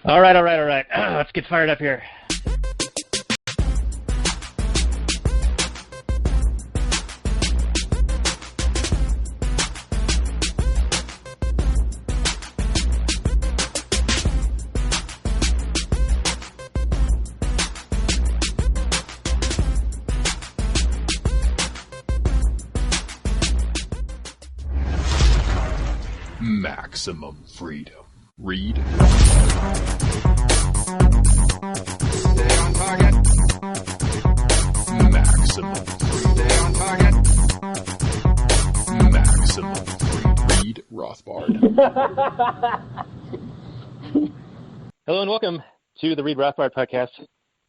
All right. Let's get fired up here. Maximum freedom. Read. Stay on target. Maximum freedom. Stay on target. Maximum freedom. Read Rothbard. Hello and welcome to the Read Rothbard Podcast.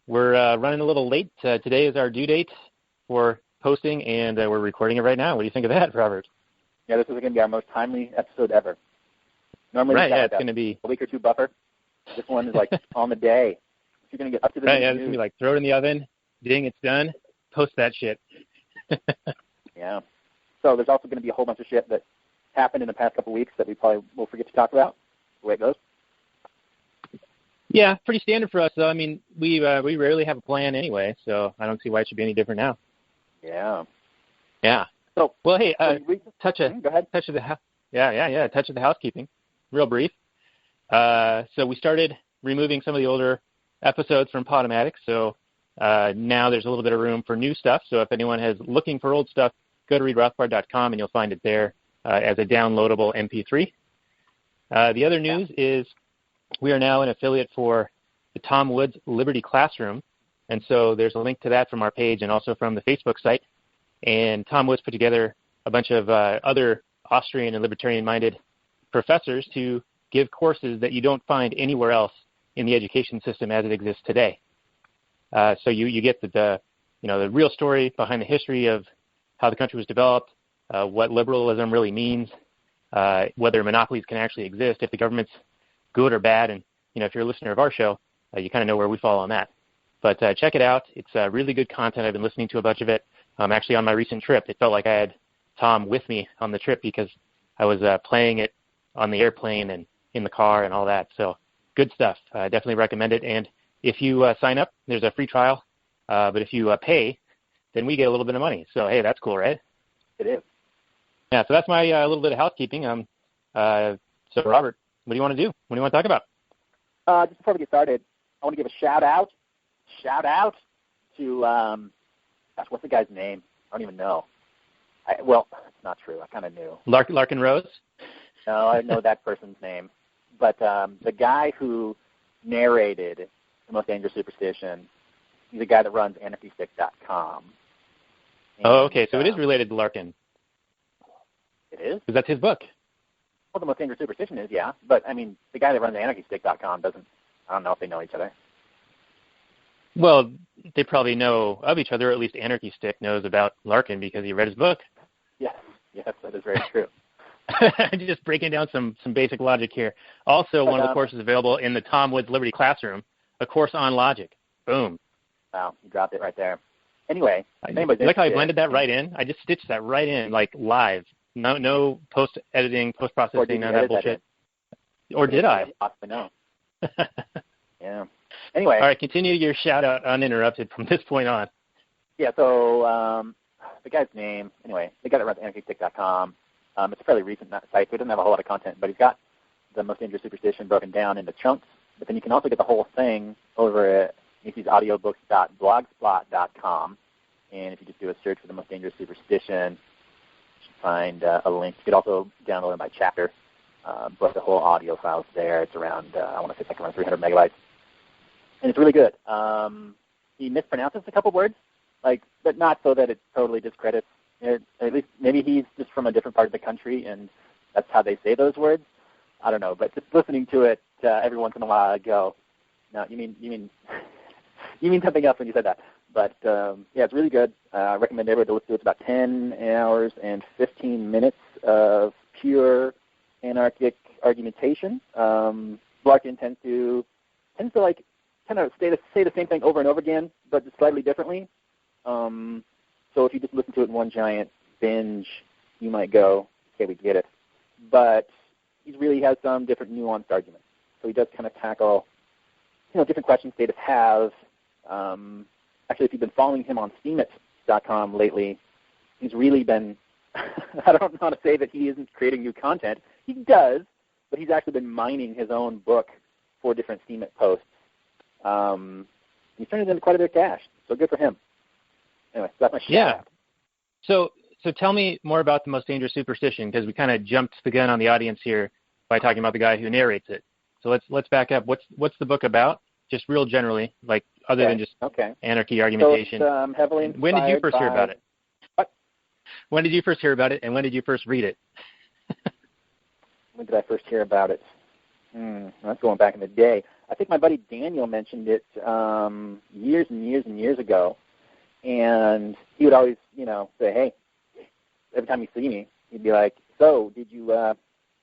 We're running a little late. Today is our due date for posting, and we're recording it right now. What do you think of that, Robert? Yeah, this is going to be our most timely episode ever. Normally, right, it's going to be a week or two buffer. This one is like on the day. You're going to get up to the right. Yeah, it's going to be like throw it in the oven, ding, it's done. Post that shit. Yeah. So there's also going to be a whole bunch of shit that happened in the past couple of weeks that we probably will forget to talk about. The way it goes. Yeah, pretty standard for us, though. I mean, we rarely have a plan anyway, so I don't see why it should be any different now. Yeah. Yeah. So, well, hey, touch of the housekeeping, real brief. So we started removing some of the older episodes from Podomatic, so now there's a little bit of room for new stuff. So if anyone is looking for old stuff, go to readrothbard.com and you'll find it there as a downloadable MP3. The other news is we are now an affiliate for the Tom Woods Liberty Classroom, and so there's a link to that from our page and also from the Facebook site. And Tom Woods put together a bunch of other Austrian and libertarian-minded professors to give courses that you don't find anywhere else in the education system as it exists today. So you get the real story behind the history of how the country was developed, what liberalism really means, whether monopolies can actually exist, if the government's good or bad. And if you're a listener of our show, you kind of know where we fall on that. But check it out. It's really good content. I've been listening to a bunch of it. Actually, on my recent trip, it felt like I had Tom with me on the trip because I was playing it on the airplane and in the car and all that. So good stuff. I definitely recommend it. And if you sign up, there's a free trial. But if you pay, then we get a little bit of money. So, hey, that's cool, right? It is. Yeah, so that's my little bit of housekeeping. So, Robert, what do you want to do? What do you want to talk about? Just before we get started, I want to give a shout-out to, what's the guy's name? I don't even know. Well, it's not true. I kind of knew. Larken Rose? No, I know that person's name. But the guy who narrated The Most Dangerous Superstition, he's a guy that runs Anarchy.com. Oh, okay. So it is related to Larken. It is? Because that's his book. Well, The Most Dangerous Superstition is, yeah. But, I mean, the guy that runs Anarchy.com doesn't, I don't know if they know each other. Well, they probably know of each other, or at least Anarchy Stick knows about Larken because he read his book. Yes, that is very true. Just breaking down some basic logic here. Also, one of the courses available in the Tom Woods Liberty Classroom, a course on logic. Boom. Wow, you dropped it right there. Anyway. You like how I blended that right in? I just stitched that right in, like live. No post-editing, post-processing, none of that bullshit. Or did I? Possibly no. Yeah. Anyway. All right, continue your shout-out uninterrupted from this point on. Yeah, so the guy's name, anyway, the guy that runs Anarchy.com, it's a fairly recent site, so it doesn't have a whole lot of content, but he's got The Most Dangerous Superstition broken down into chunks, but then you can also get the whole thing over at audiobooks.blogspot.com, and if you just do a search for The Most Dangerous Superstition, you should find a link. You could also download it by chapter, but the whole audio file's there. It's around, I want to say it's like around 300 megabytes. And it's really good. He mispronounces a couple words, but not so that it totally discredits it. At least maybe he's just from a different part of the country, and that's how they say those words. I don't know, but just listening to it every once in a while, I go, "No, you mean you mean something else when you said that." But yeah, it's really good. I recommend everybody to listen to it. It's about 10 hours and 15 minutes of pure anarchic argumentation. Larken tends to kind of say the same thing over and over again, but just slightly differently. So if you just listen to it in one giant binge, you might go, okay, we get it. But he really has some different nuanced arguments. So he does kind of tackle different questions Davis has. Actually, if you've been following him on steemit.com lately, he's really been, I don't know how to say that he isn't creating new content. He does, but he's actually been mining his own book for different Steemit posts. He's turned it into quite a bit of cash, so good for him. Anyway, that's my shout out. So tell me more about the Most Dangerous Superstition, because we kind of jumped the gun on the audience here by talking about the guy who narrates it. So let's back up. What's the book about? Just real generally, like other than just anarchy argumentation. So it's, heavily inspired. When did you first hear about it? What? When did you first hear about it, and when did you first read it? When did I first hear about it? That's going back in the day. I think my buddy Daniel mentioned it years and years and years ago, and he would always, say, hey, every time you see me, he'd be like, so did you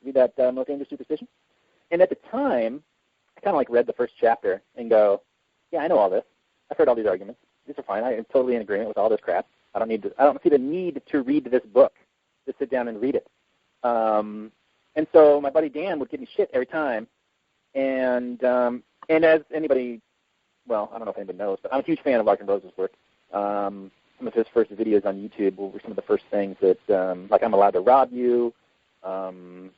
read that Most Dangerous Superstition? And at the time, I kind of read the first chapter and go, yeah, I know all this. I've heard all these arguments. These are fine. I'm totally in agreement with all this crap. I don't see the need to read this book, to sit down and read it. And so my buddy Dan would give me shit every time. And as anybody, well, I don't know if anybody knows, but I'm a huge fan of Larken Rose's work. Some of his first videos on YouTube were some of the first things that, I'm Allowed to Rob You, The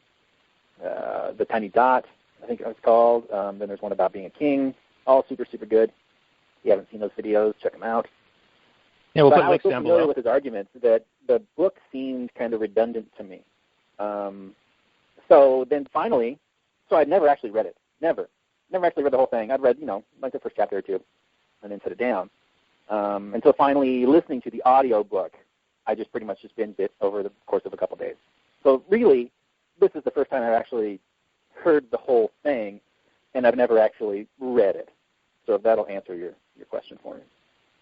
Tiny Dot, I think it was called. Then there's one about being a king. All super, super good. If you haven't seen those videos, check them out. Yeah, we'll put links down below. I was so familiar with his arguments that the book seemed kind of redundant to me. So then finally, I'd never actually read it. Never actually read the whole thing. I'd read, the first chapter or two and then set it down. Until finally listening to the audiobook, I just pretty much binged it over the course of a couple of days. So really, this is the first time I've actually heard the whole thing, and I've never actually read it. So that'll answer your question for me.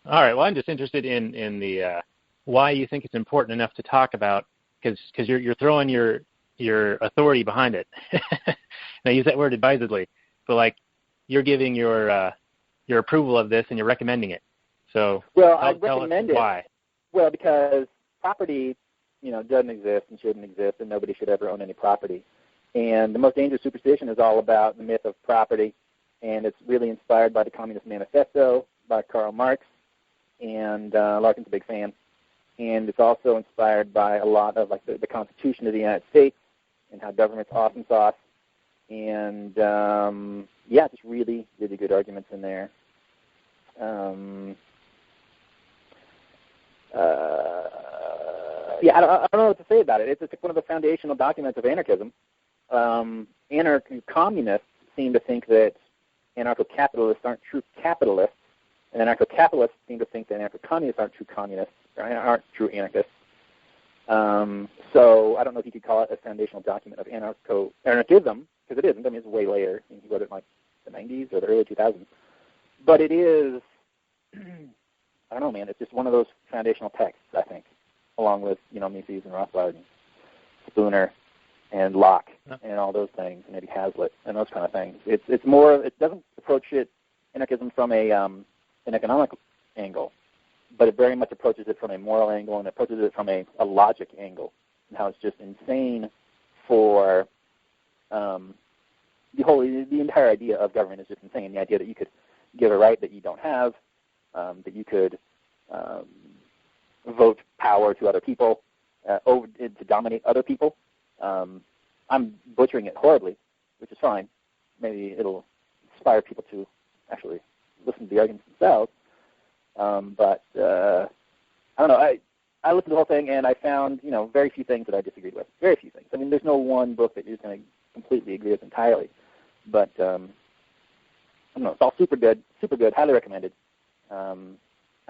All right. Well, I'm just interested in the why you think it's important enough to talk about, because you're throwing your authority behind it. And I use that word advisedly, but you're giving your approval of this and you're recommending it. So I recommend it. Why? Well, because property, doesn't exist and shouldn't exist, and nobody should ever own any property. And the Most Dangerous Superstition is all about the myth of property, and it's really inspired by the Communist Manifesto by Karl Marx, and Larken's a big fan. And it's also inspired by a lot of the Constitution of the United States and how government's awesome sauce. And just really, really good arguments in there. I don't know what to say about it. It's one of the foundational documents of anarchism. Anarcho-communists seem to think that anarcho-capitalists aren't true capitalists, and anarcho-capitalists seem to think that anarcho-communists aren't true communists, or aren't true anarchists. So I don't know if you could call it a foundational document of anarchism, because it isn't. I mean, it's way later. He wrote it in the 90s or the early 2000s. But it is, I don't know, man, it's just one of those foundational texts, I think, along with, Mises and Rothbard and Spooner and Locke and all those things, and Eddie Hazlitt and those kind of things. It's more, it doesn't approach anarchism from an economic angle, but it very much approaches it from a moral angle, and approaches it from a logic angle, and how it's just insane for the entire idea of government is just insane. The idea that you could give a right that you don't have, that you could vote power to other people, to dominate other people. I'm butchering it horribly, which is fine. Maybe it'll inspire people to actually listen to the arguments themselves. But I don't know. I listened to the whole thing, and I found, very few things that I disagreed with. Very few things. I mean, there's no one book that you're going to completely agree with entirely. But, I don't know. It's all super good, highly recommended. I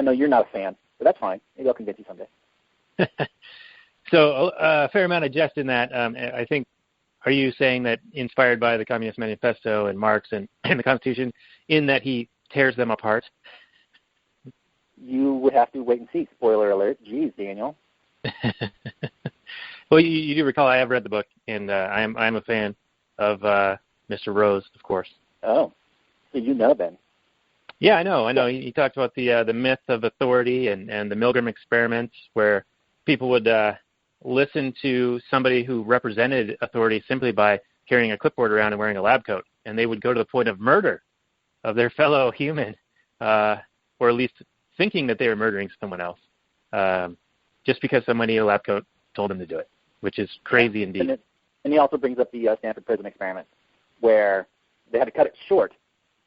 know you're not a fan, but that's fine. Maybe I'll convince you someday. So a fair amount of jest in that. I think, are you saying that inspired by the Communist Manifesto and Marx and the Constitution, in that he tears them apart? You would have to wait and see. Spoiler alert. Geez, Daniel. Well, you do recall I have read the book, and I'm a fan of Mr. Rose, of course. Oh, so you know then. Yeah, I know. He talked about the myth of authority and the Milgram experiments, where people would listen to somebody who represented authority simply by carrying a clipboard around and wearing a lab coat, and they would go to the point of murder their fellow human, or at least thinking that they were murdering someone else, just because somebody in a lab coat told them to do it, which is crazy indeed. And he also brings up the Stanford prison experiment, where they had to cut it short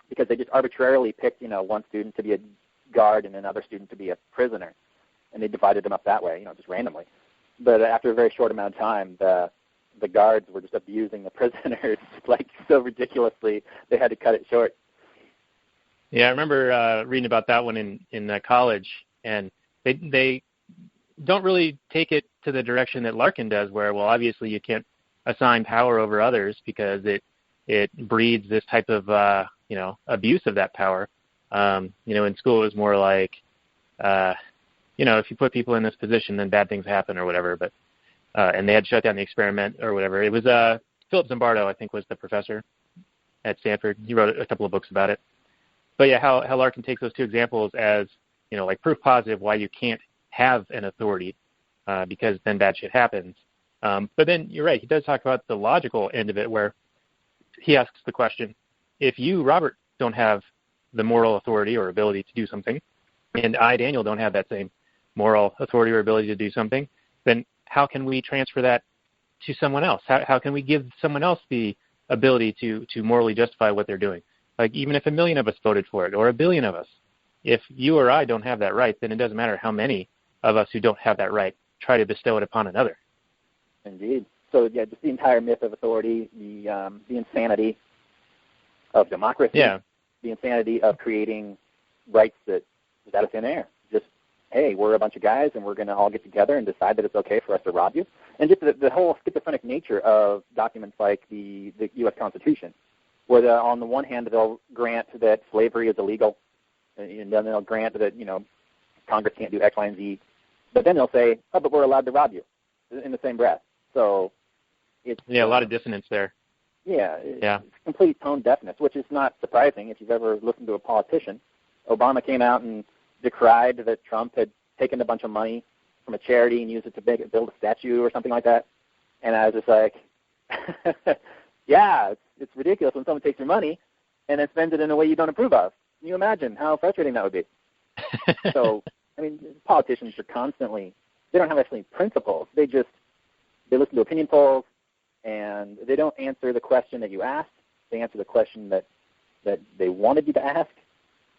because they just arbitrarily picked, one student to be a guard and another student to be a prisoner, and they divided them up that way, just randomly. But after a very short amount of time, the guards were just abusing the prisoners like so ridiculously they had to cut it short. Yeah, I remember reading about that one in college, and they don't really take it to the direction that Larken does, where, well, obviously you can't assign power over others because it breeds this type of abuse of that power. In school it was more like if you put people in this position, then bad things happen or whatever. But and they had to shut down the experiment or whatever. It was Philip Zimbardo, I think, was the professor at Stanford. He wrote a couple of books about it. But yeah, how Larken takes those two examples as like proof positive why you can't have an authority because then bad shit happens. But then you're right. He does talk about the logical end of it, where he asks the question: if you, Robert, don't have the moral authority or ability to do something, and I, Daniel, don't have that same moral authority or ability to do something, then how can we transfer that to someone else? How can we give someone else the ability to morally justify what they're doing? Like, even if 1 million of us voted for it, or 1 billion of us, if you or I don't have that right, then it doesn't matter how many of us who don't have that right try to bestow it upon another. Indeed. So, yeah, just the entire myth of authority, the insanity of democracy, the insanity of creating rights that is out of thin air. Just, hey, we're a bunch of guys and we're going to all get together and decide that it's okay for us to rob you. And just the whole schizophrenic nature of documents like the U.S. Constitution, where on the one hand they'll grant that slavery is illegal, and then they'll grant that, Congress can't do X, Y, and Z. But then they'll say, oh, but we're allowed to rob you in the same breath. So it's... Yeah, a lot of dissonance there. Yeah, it's complete tone deafness, which is not surprising if you've ever listened to a politician. Obama came out and decried that Trump had taken a bunch of money from a charity and used it to build a statue or something like that. And I was just like, yeah, it's ridiculous when someone takes your money and then spends it in a way you don't approve of. Can you imagine how frustrating that would be? So, I mean, politicians are constantly, they don't have actually principles. They listen to opinion polls, and they don't answer the question that you asked. They answer the question that they wanted you to ask.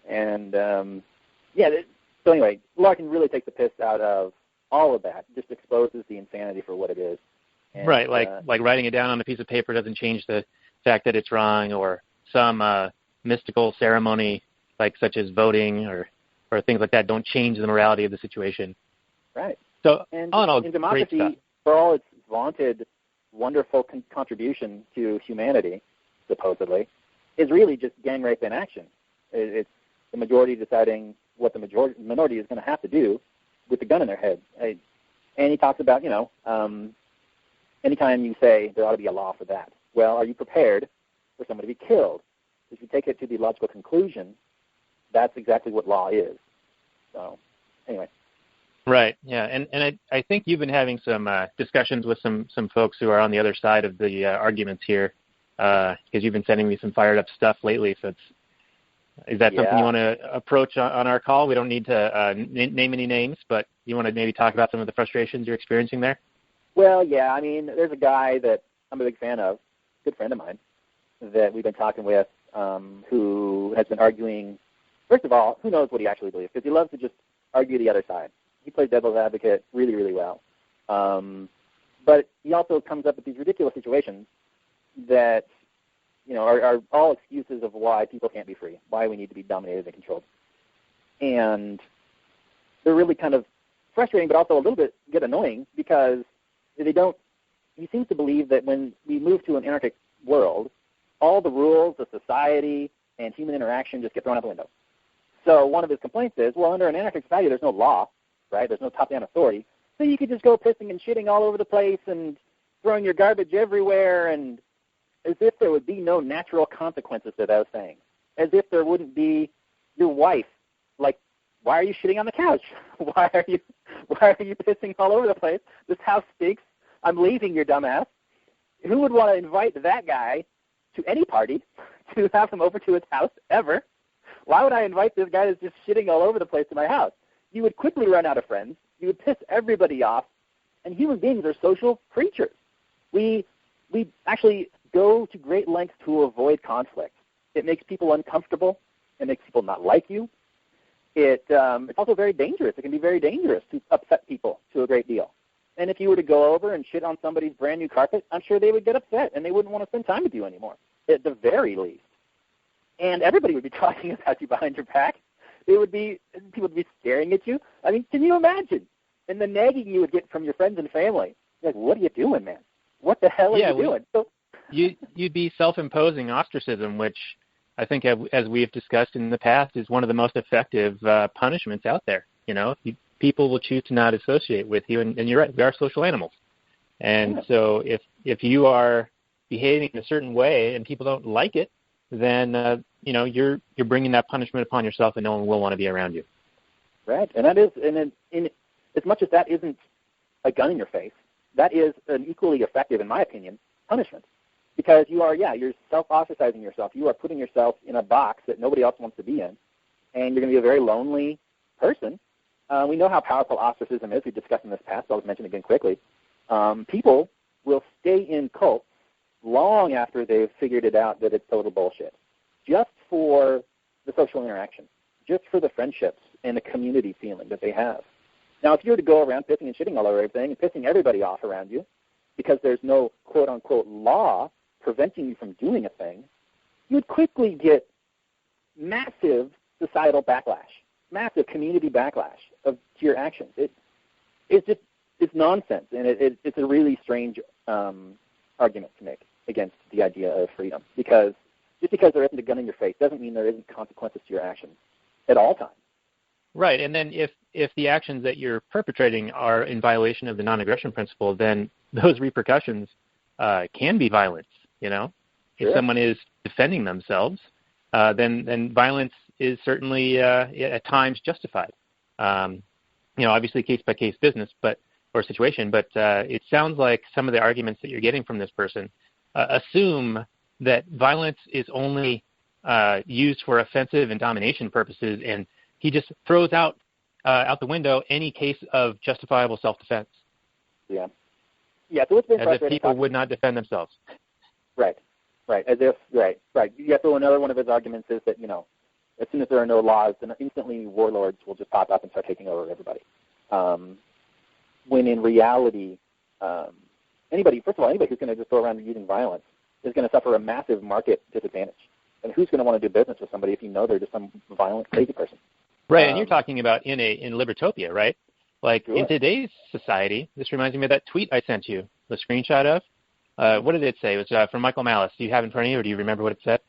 And, so anyway, Larken really takes the piss out of all of that, just exposes the insanity for what it is. And, right, like writing it down on a piece of paper doesn't change the fact that it's wrong, or some mystical ceremony, such as voting or things like that, don't change the morality of the situation. Right. So, and all in all, democracy, great stuff. For all its vaunted, wonderful contribution to humanity, supposedly, is really just gang rape in action. It's the majority deciding what the minority is going to have to do with the gun in their head. And he talks about, anytime you say there ought to be a law for that, well, are you prepared for someone to be killed? If you take it to the logical conclusion, that's exactly what law is. So, anyway. Right, yeah, and I think you've been having some discussions with some folks who are on the other side of the arguments here, because you've been sending me some fired up stuff lately. So is that something you want to approach on our call? We don't need to name any names, but you want to maybe talk about some of the frustrations you're experiencing there? Well, yeah, I mean, there's a guy that I'm a big fan of, a good friend of mine, that we've been talking with, who has been arguing. First of all, who knows what he actually believes, because he loves to just argue the other side. He plays devil's advocate really, really well. But he also comes up with these ridiculous situations that, are all excuses of why people can't be free, why we need to be dominated and controlled. And they're really kind of frustrating, but also a little bit get annoying, because he seems to believe that when we move to an anarchic world, all the rules of society and human interaction just get thrown out the window. So one of his complaints is, well, under an anarchic society, there's no law, right? There's no top-down authority. So you could just go pissing and shitting all over the place and throwing your garbage everywhere, and as if there would be no natural consequences to those things. As if there wouldn't be your wife, like, why are you shitting on the couch? Why are you pissing all over the place? This house stinks. I'm leaving, your dumbass. Who would want to invite that guy to any party to have him over to his house ever. Why would I invite this guy that's just shitting all over the place to my house? You would quickly run out of friends. You would piss everybody off. And human beings are social creatures. We actually go to great lengths to avoid conflict. It makes people uncomfortable. It makes people not like you. It's also very dangerous. It can be very dangerous to upset people to a great deal. And if you were to go over and shit on somebody's brand new carpet, I'm sure they would get upset and they wouldn't want to spend time with you anymore, at the very least. And everybody would be talking about you behind your back. People would be staring at you. I mean, can you imagine? And the nagging you would get from your friends and family. Like, what are you doing, man? What the hell are you doing? So, you'd be self-imposing ostracism, which I think, as we've discussed in the past, is one of the most effective punishments out there. You know, people will choose to not associate with you, and you're right, we are social animals. And so if you are behaving in a certain way and people don't like it, then you're bringing that punishment upon yourself, and no one will want to be around you. Right, and that is, in as much as that isn't a gun in your face, that is an equally effective, in my opinion, punishment. Because you're self-ostracizing yourself. You are putting yourself in a box that nobody else wants to be in, and you're going to be a very lonely person. We know how powerful ostracism is. We've discussed in this past, I'll mention again quickly. People will stay in cults long after they've figured it out that it's total bullshit, just for the social interaction, just for the friendships and the community feeling that they have. Now, if you were to go around pissing and shitting all over everything and pissing everybody off around you because there's no quote-unquote law preventing you from doing a thing, you would quickly get massive societal backlash, massive community backlash to your actions. It's nonsense, and it's a really strange argument to make against the idea of freedom, because just because there isn't a gun in your face doesn't mean there isn't consequences to your actions at all times. Right, and then if the actions that you're perpetrating are in violation of the non-aggression principle, then those repercussions can be violence. You know, sure. If someone is defending themselves, then violence is certainly at times justified. Obviously case by case business, or situation. But it sounds like some of the arguments that you're getting from this person assume that violence is only used for offensive and domination purposes, and he just throws out the window any case of justifiable self-defense. Yeah. So it's been as if people would not defend themselves. Right. As if right. Yeah. So another one of his arguments is that as soon as there are no laws, then instantly warlords will just pop up and start taking over everybody. When in reality, anybody who's going to just go around using violence is going to suffer a massive market disadvantage. And who's going to want to do business with somebody if you know they're just some violent, crazy person? Right, and you're talking about in Libertopia, right? Like sure. In today's society, this reminds me of that tweet I sent you, the screenshot of. What did it say? It was from Michael Malice. Do you have it in front of you, or do you remember what it said?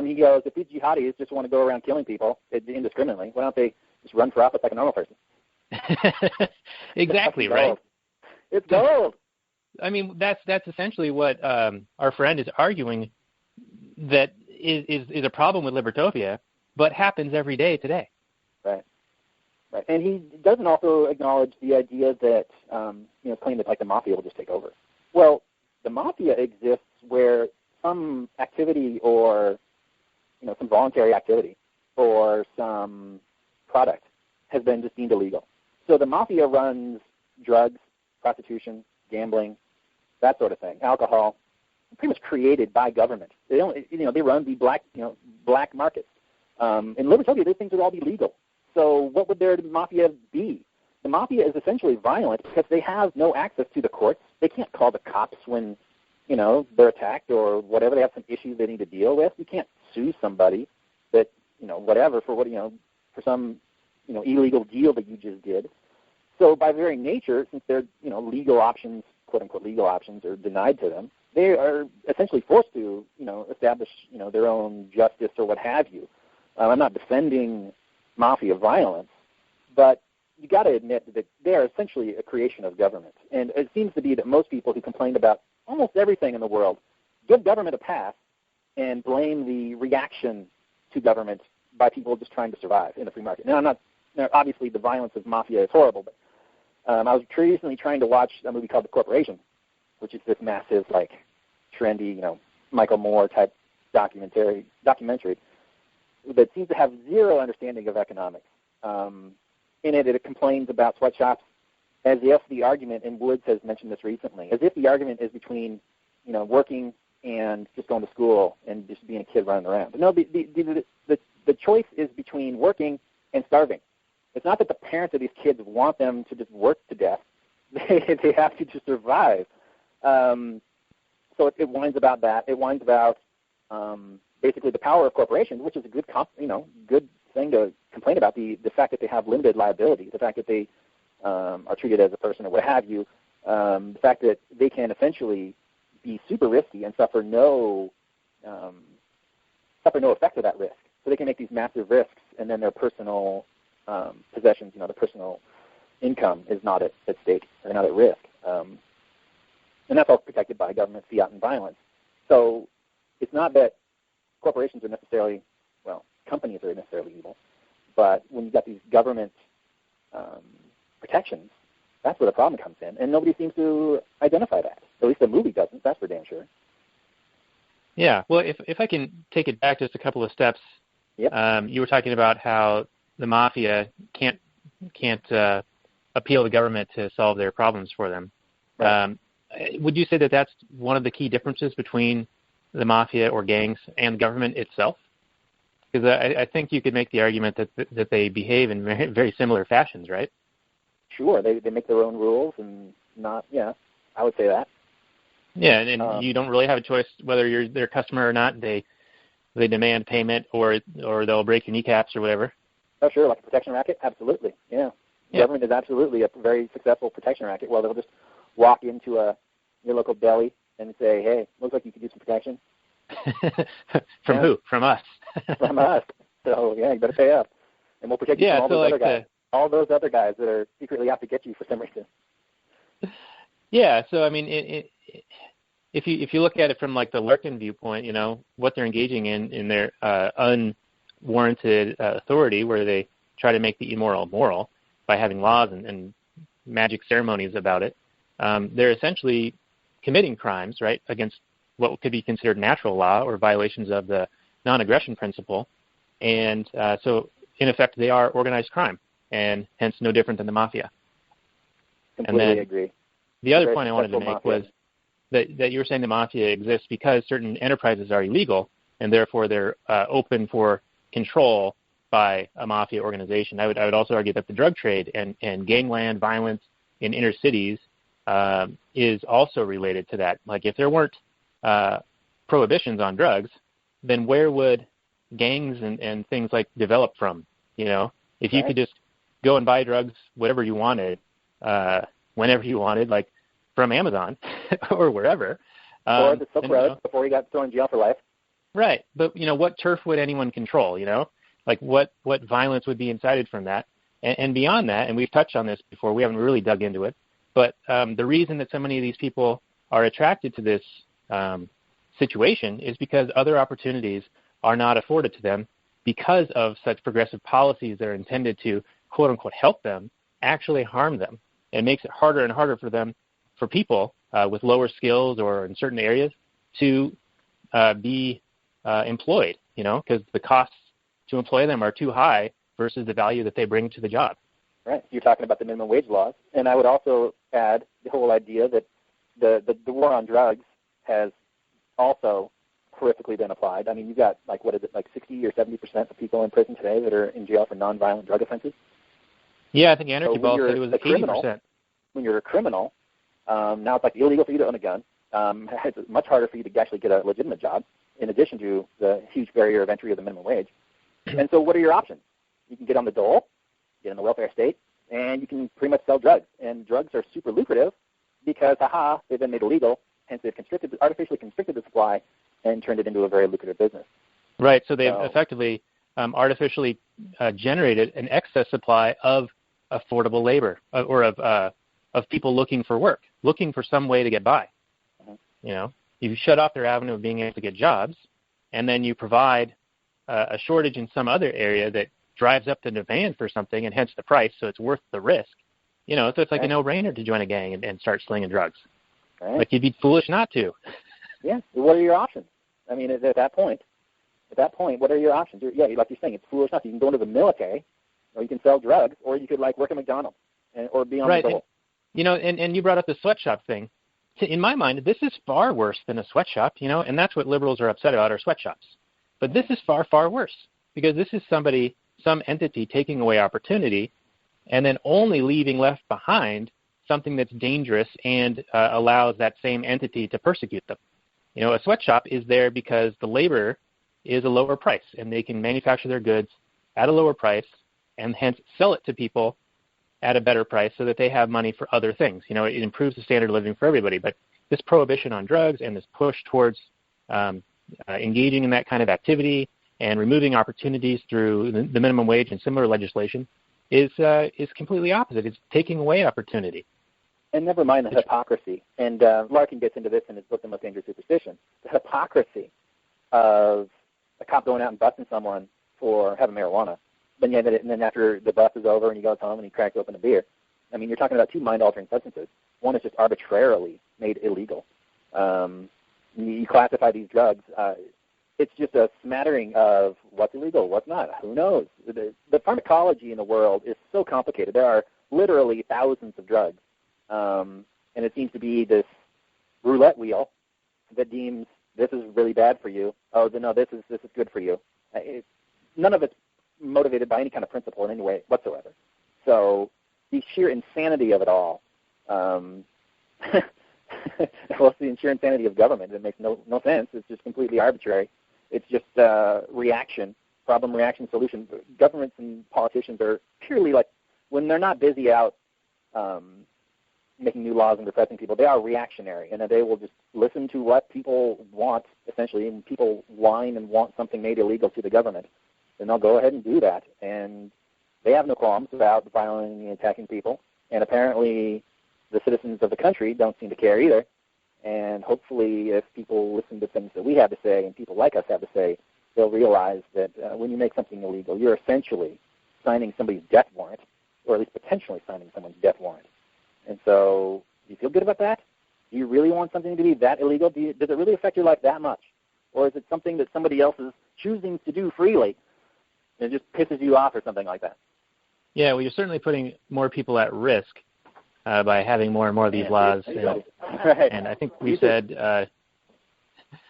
He goes, if these jihadis just want to go around killing people indiscriminately, why don't they just run for office like a normal person? Exactly, right? It's gold. I mean, that's essentially what our friend is arguing, that is a problem with Libertopia, but happens every day today. Right. And he doesn't also acknowledge the idea that, claim that like the mafia will just take over. Well, the mafia exists where some activity or, some voluntary activity or some product has been just deemed illegal. So the mafia runs drugs, prostitution, gambling, that sort of thing, alcohol, pretty much created by government. They don't, they run the black markets. In Libertopia, those things would all be legal. So what would their mafia be? The mafia is essentially violent because they have no access to the courts. They can't call the cops when, they're attacked or whatever. They have some issues they need to deal with. You can't sue somebody that, whatever for some, illegal deal that you just did. So by very nature, since their, legal options, quote unquote legal options, are denied to them, they are essentially forced to, establish, their own justice or what have you. I'm not defending mafia violence, but you got to admit that they are essentially a creation of government. And it seems to be that most people who complain about almost everything in the world give government a pass and blame the reaction to government by people just trying to survive in the free market. Now, obviously the violence of mafia is horrible, but I was recently trying to watch a movie called The Corporation, which is this massive, trendy, Michael Moore type documentary that seems to have zero understanding of economics. In it complains about sweatshops as if the argument, and Woods has mentioned this recently, as if the argument is between, working and just going to school and just being a kid running around. But no, the choice is between working and starving. It's not that the parents of these kids want them to just work to death. They have to just survive. So it whines about that. It whines about basically the power of corporations, which is a good thing to complain about, the fact that they have limited liability, the fact that they are treated as a person or what have you, the fact that they can essentially be super risky and suffer no effect of that risk. So they can make these massive risks, and then their personal possessions, their personal income is not at stake or not at risk. And that's all protected by government, fiat, and violence. So it's not that corporations are necessarily, companies are necessarily evil, but when you've got these government protections, that's where the problem comes in, and nobody seems to identify that. At least the movie doesn't, that's for damn sure. Yeah, well, if I can take it back just a couple of steps, yep. You were talking about how the mafia can't appeal to government to solve their problems for them. Right. Would you say that that's one of the key differences between the mafia or gangs and the government itself? Because I think you could make the argument that they behave in very, very similar fashions, right? Sure, they make their own rules and I would say that. Yeah, and you don't really have a choice whether you're their customer or not. They demand payment or they'll break your kneecaps or whatever. Oh, sure, like a protection racket? Absolutely, yeah. The government is absolutely a very successful protection racket. Well, they'll just walk into your local deli and say, hey, looks like you could use some protection. From who? From us. From us. So, you better pay up. And we'll protect you from all those other guys. All those other guys that are secretly out to get you for some reason. Yeah, so, I mean, if you look at it from, like, the Larken viewpoint, what they're engaging in their unwarranted authority, where they try to make the immoral moral by having laws and magic ceremonies about it, they're essentially committing crimes, right, against what could be considered natural law or violations of the non-aggression principle. And so, in effect, they are organized crime, and hence no different than the mafia. Completely agree. The other point I wanted to make was that you were saying the mafia exists because certain enterprises are illegal, and therefore they're open for control by a mafia organization. I would also argue that the drug trade and gangland violence in inner cities is also related to that. Like, if there weren't prohibitions on drugs, then where would gangs and things like develop from? If you could just go and buy drugs, whatever you wanted, whenever you wanted, like from Amazon or wherever. Or the Silk Road before he got thrown in jail for life. Right. But, what turf would anyone control, Like, what violence would be incited from that? And beyond that, and we've touched on this before, we haven't really dug into it, but the reason that so many of these people are attracted to this situation is because other opportunities are not afforded to them because of such progressive policies that are intended to, quote-unquote, help them, actually harm them. It makes it harder and harder for people with lower skills or in certain areas to be employed, because the costs to employ them are too high versus the value that they bring to the job. Right. You're talking about the minimum wage laws. And I would also add the whole idea that the war on drugs has also horrifically been applied. I mean, you've got, 60 or 70% of people in prison today that are in jail for nonviolent drug offenses. Yeah, I think Anarchy Ball said it was 80%. When you're a criminal, now it's illegal for you to own a gun. It's much harder for you to actually get a legitimate job, in addition to the huge barrier of entry of the minimum wage. And so what are your options? You can get on the dole, get in the welfare state, and you can pretty much sell drugs. And drugs are super lucrative because, they've been made illegal, hence they've artificially constricted the supply and turned it into a very lucrative business. Right, so they've effectively artificially generated an excess supply of affordable labor or of people looking for work, looking for some way to get by. Mm-hmm. You shut off their avenue of being able to get jobs, and then you provide a shortage in some other area that drives up the demand for something and hence the price, so it's worth the risk. So it's like a no-brainer to join a gang and start slinging drugs. Right. Like, you'd be foolish not to. Yeah. What are your options? I mean, at that point, what are your options? Like you're saying, it's foolish enough. You can go into the military, or you can sell drugs, or you could like work at McDonald's or be on the dole. And you brought up the sweatshop thing. In my mind, this is far worse than a sweatshop, and that's what liberals are upset about, are sweatshops. But this is far, far worse, because this is some entity taking away opportunity and then only leaving left behind something that's dangerous and allows that same entity to persecute them. A sweatshop is there because the labor is a lower price, and they can manufacture their goods at a lower price and hence sell it to people at a better price so that they have money for other things. It improves the standard of living for everybody. But this prohibition on drugs and this push towards engaging in that kind of activity and removing opportunities through the minimum wage and similar legislation is completely opposite. It's taking away opportunity. And never mind the hypocrisy. And Larken gets into this in his book, The Most Dangerous Superstition. The hypocrisy of a cop going out and busting someone for having marijuana. And then after the bust is over and he goes home and he cracks open a beer. I mean, you're talking about two mind-altering substances. One is just arbitrarily made illegal. You classify these drugs. It's just a smattering of what's illegal, what's not. Who knows? The pharmacology in the world is so complicated. There are literally thousands of drugs. And it seems to be this roulette wheel that deems this is really bad for you. Oh, no, this is good for you. None of it's motivated by any kind of principle in any way whatsoever. So the sheer insanity of it all, well, it's the sheer insanity of government. It makes no sense. It's just completely arbitrary. It's just reaction, problem, reaction, solution. Governments and politicians are purely like, when they're not busy out making new laws and repressing people, they are reactionary, and they will just listen to what people want, essentially, and people whine and want something made illegal to the government, and they'll go ahead and do that. And they have no qualms about violating and attacking people, and apparently the citizens of the country don't seem to care either. And hopefully if people listen to things that we have to say and people like us have to say, they'll realize that when you make something illegal, you're essentially signing somebody's death warrant, or at least potentially signing someone's death warrant. And so, do you feel good about that? Do you really want something to be that illegal? Does it really affect your life that much? Or is it something that somebody else is choosing to do freely and it just pisses you off or something like that? Yeah, well, you're certainly putting more people at risk by having more and more of these laws. Right. And I think we said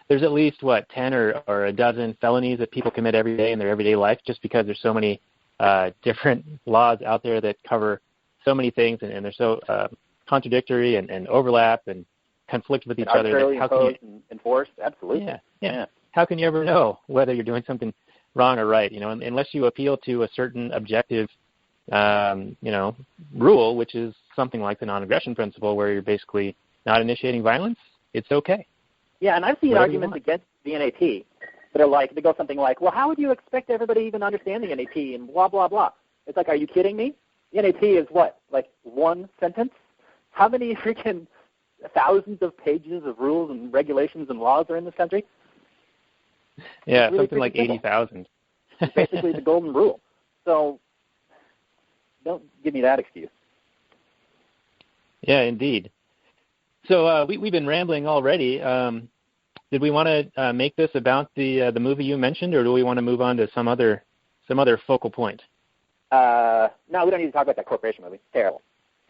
there's at least, 10 or a dozen felonies that people commit every day in their everyday life just because there's so many different laws out there that cover so many things, and they're so contradictory and overlap and conflict with each other. How can you enforce? Absolutely. Yeah. How can you ever know whether you're doing something wrong or right? Unless you appeal to a certain objective, rule, which is something like the non-aggression principle, where you're basically not initiating violence. It's okay. Yeah, and I've seen arguments against the NAP that are like, they go something like, well, how would you expect everybody to even understand the NAP and blah, blah, blah. It's like, are you kidding me? The NAP is what, like one sentence? How many freaking thousands of pages of rules and regulations and laws are in this country? Yeah, really something like 80,000. Basically the golden rule. So don't give me that excuse. Yeah, indeed. So we've been rambling already. Did we want to make this about the movie you mentioned, or do we want to move on to some other focal point? No, we don't need to talk about that corporation movie. It's terrible.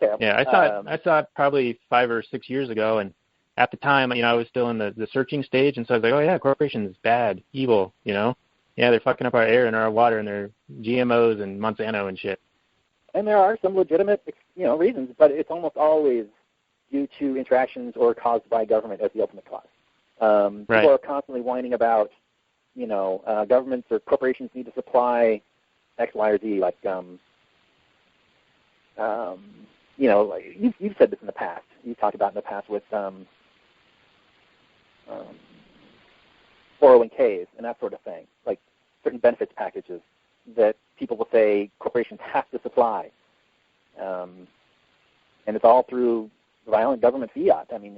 Yeah, I saw it probably 5 or 6 years ago, and at the time, I was still in the searching stage, and so I was like, oh yeah, corporations bad, evil, Yeah, they're fucking up our air and our water, and they're GMOs and Monsanto and shit. And there are some legitimate, reasons, but it's almost always due to interactions or caused by government as the ultimate cause. Right. People are constantly whining about, governments or corporations need to supply X, Y, or Z. Like, you've said this in the past. You've talked about in the past with 401ks and that sort of thing, like certain benefits packages that people will say corporations have to supply. And it's all through violent government fiat. I mean,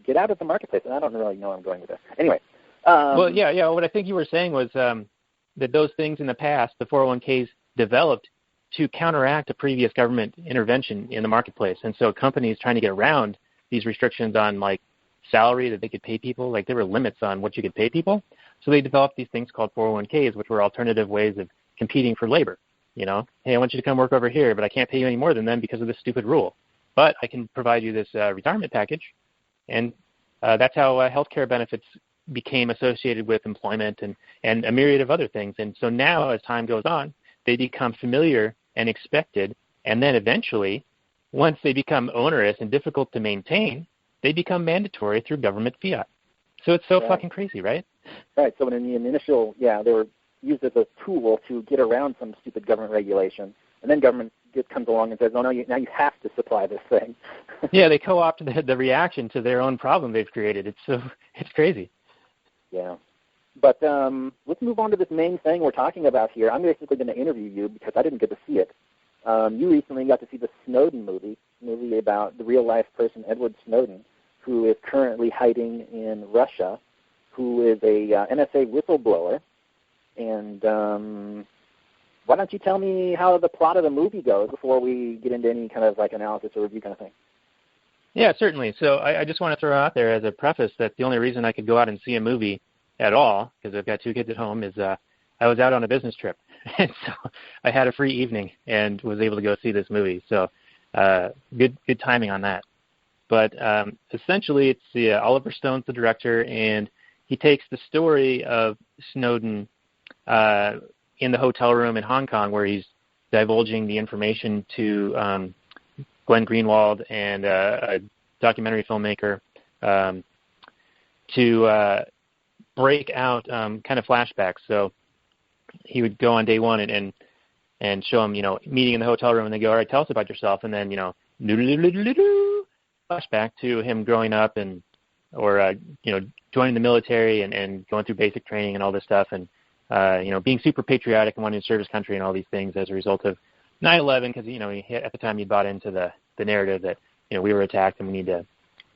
get out of the marketplace. And I don't really know where I'm going with this. Anyway. Well, yeah. What I think you were saying was that those things in the past, the 401ks, developed to counteract a previous government intervention in the marketplace. And so companies trying to get around these restrictions on, like, salary that they could pay people. Like there were limits on what you could pay people. So they developed these things called 401ks, which were alternative ways of competing for labor. You know, hey, I want you to come work over here, but I can't pay you any more than them because of this stupid rule. But I can provide you this retirement package. And that's how healthcare benefits became associated with employment and a myriad of other things. And so now, as time goes on, they become familiar and expected. And then eventually, once they become onerous and difficult to maintain, they become mandatory through government fiat. So it's so fucking crazy, right? Right. So in the initial, they were used as a tool to get around some stupid government regulation. And then government comes along and says, oh, no, now you have to supply this thing. Yeah, they co-opt the reaction to their own problem they've created. It's crazy. Yeah. But let's move on to this main thing we're talking about here. I'm basically going to interview you because I didn't get to see it. You recently got to see the Snowden movie about the real-life person Edward Snowden, who is currently hiding in Russia, who is a NSA whistleblower. And why don't you tell me how the plot of the movie goes before we get into any kind of like analysis or review kind of thing? Yeah, certainly. So I just want to throw out there as a preface that the only reason I could go out and see a movie at all, because I've got 2 kids at home, is I was out on a business trip. And so I had a free evening and was able to go see this movie. So good timing on that. But essentially it's Oliver Stone's the director, and he takes the story of Snowden in the hotel room in Hong Kong where he's divulging the information to Glenn Greenwald and a documentary filmmaker to break out kind of flashbacks. So he would go on day one and show him, meeting in the hotel room, and they go, all right, tell us about yourself. And then, flashback to him growing up or joining the military and going through basic training and all this stuff. And, being super patriotic and wanting to serve his country and all these things as a result of 9/11, because, at the time he bought into the narrative that, we were attacked and we need to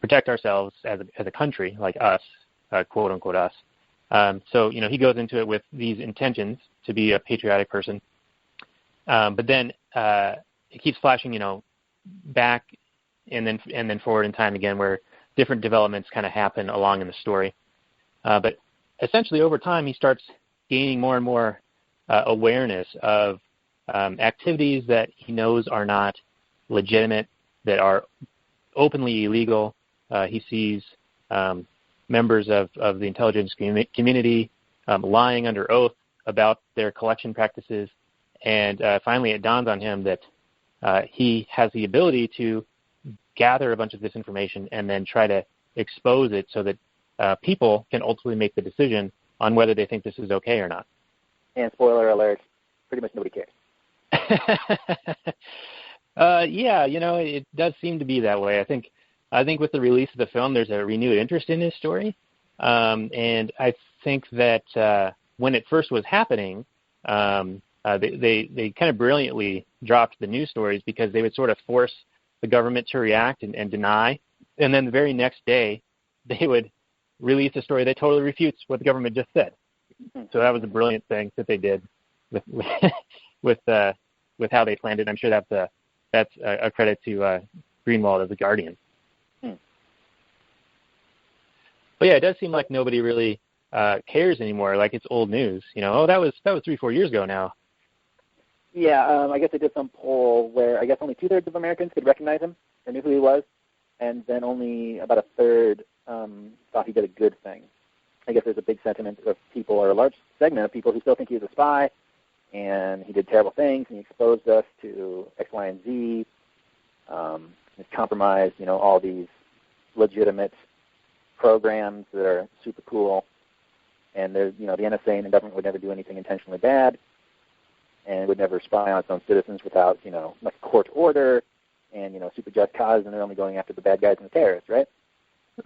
protect ourselves as a country, like us, quote unquote us. So, he goes into it with these intentions to be a patriotic person. But then it keeps flashing, back and then forward in time again, where different developments kind of happen along in the story. But essentially over time, he starts gaining more and more awareness of activities that he knows are not legitimate, that are openly illegal. He sees members of the intelligence community lying under oath about their collection practices. And finally it dawns on him that he has the ability to gather a bunch of this information and then try to expose it so that people can ultimately make the decision on whether they think this is okay or not. And spoiler alert, pretty much nobody cares. It does seem to be that way. I think with the release of the film, there's a renewed interest in his story. And I think that when it first was happening, they kind of brilliantly dropped the news stories because they would sort of force the government to react and deny. And then the very next day, they would release a story that totally refutes what the government just said. So that was a brilliant thing that they did with how they planned it. I'm sure that's a credit to Greenwald as a Guardian. But yeah, it does seem like nobody really cares anymore. Like it's old news. That was 3-4 years ago now. Yeah, I guess they did some poll where I guess only 2/3 of Americans could recognize him or knew who he was, and then only about a third thought he did a good thing. I guess there's a big sentiment of people, or a large segment of people, who still think he was a spy, and he did terrible things, and he exposed us to X, Y, and Z. He's compromised, all these legitimate programs that are super cool, and there's, the NSA and the government would never do anything intentionally bad, and would never spy on its own citizens without, like a court order, and, super just cause, and they're only going after the bad guys and the terrorists, right?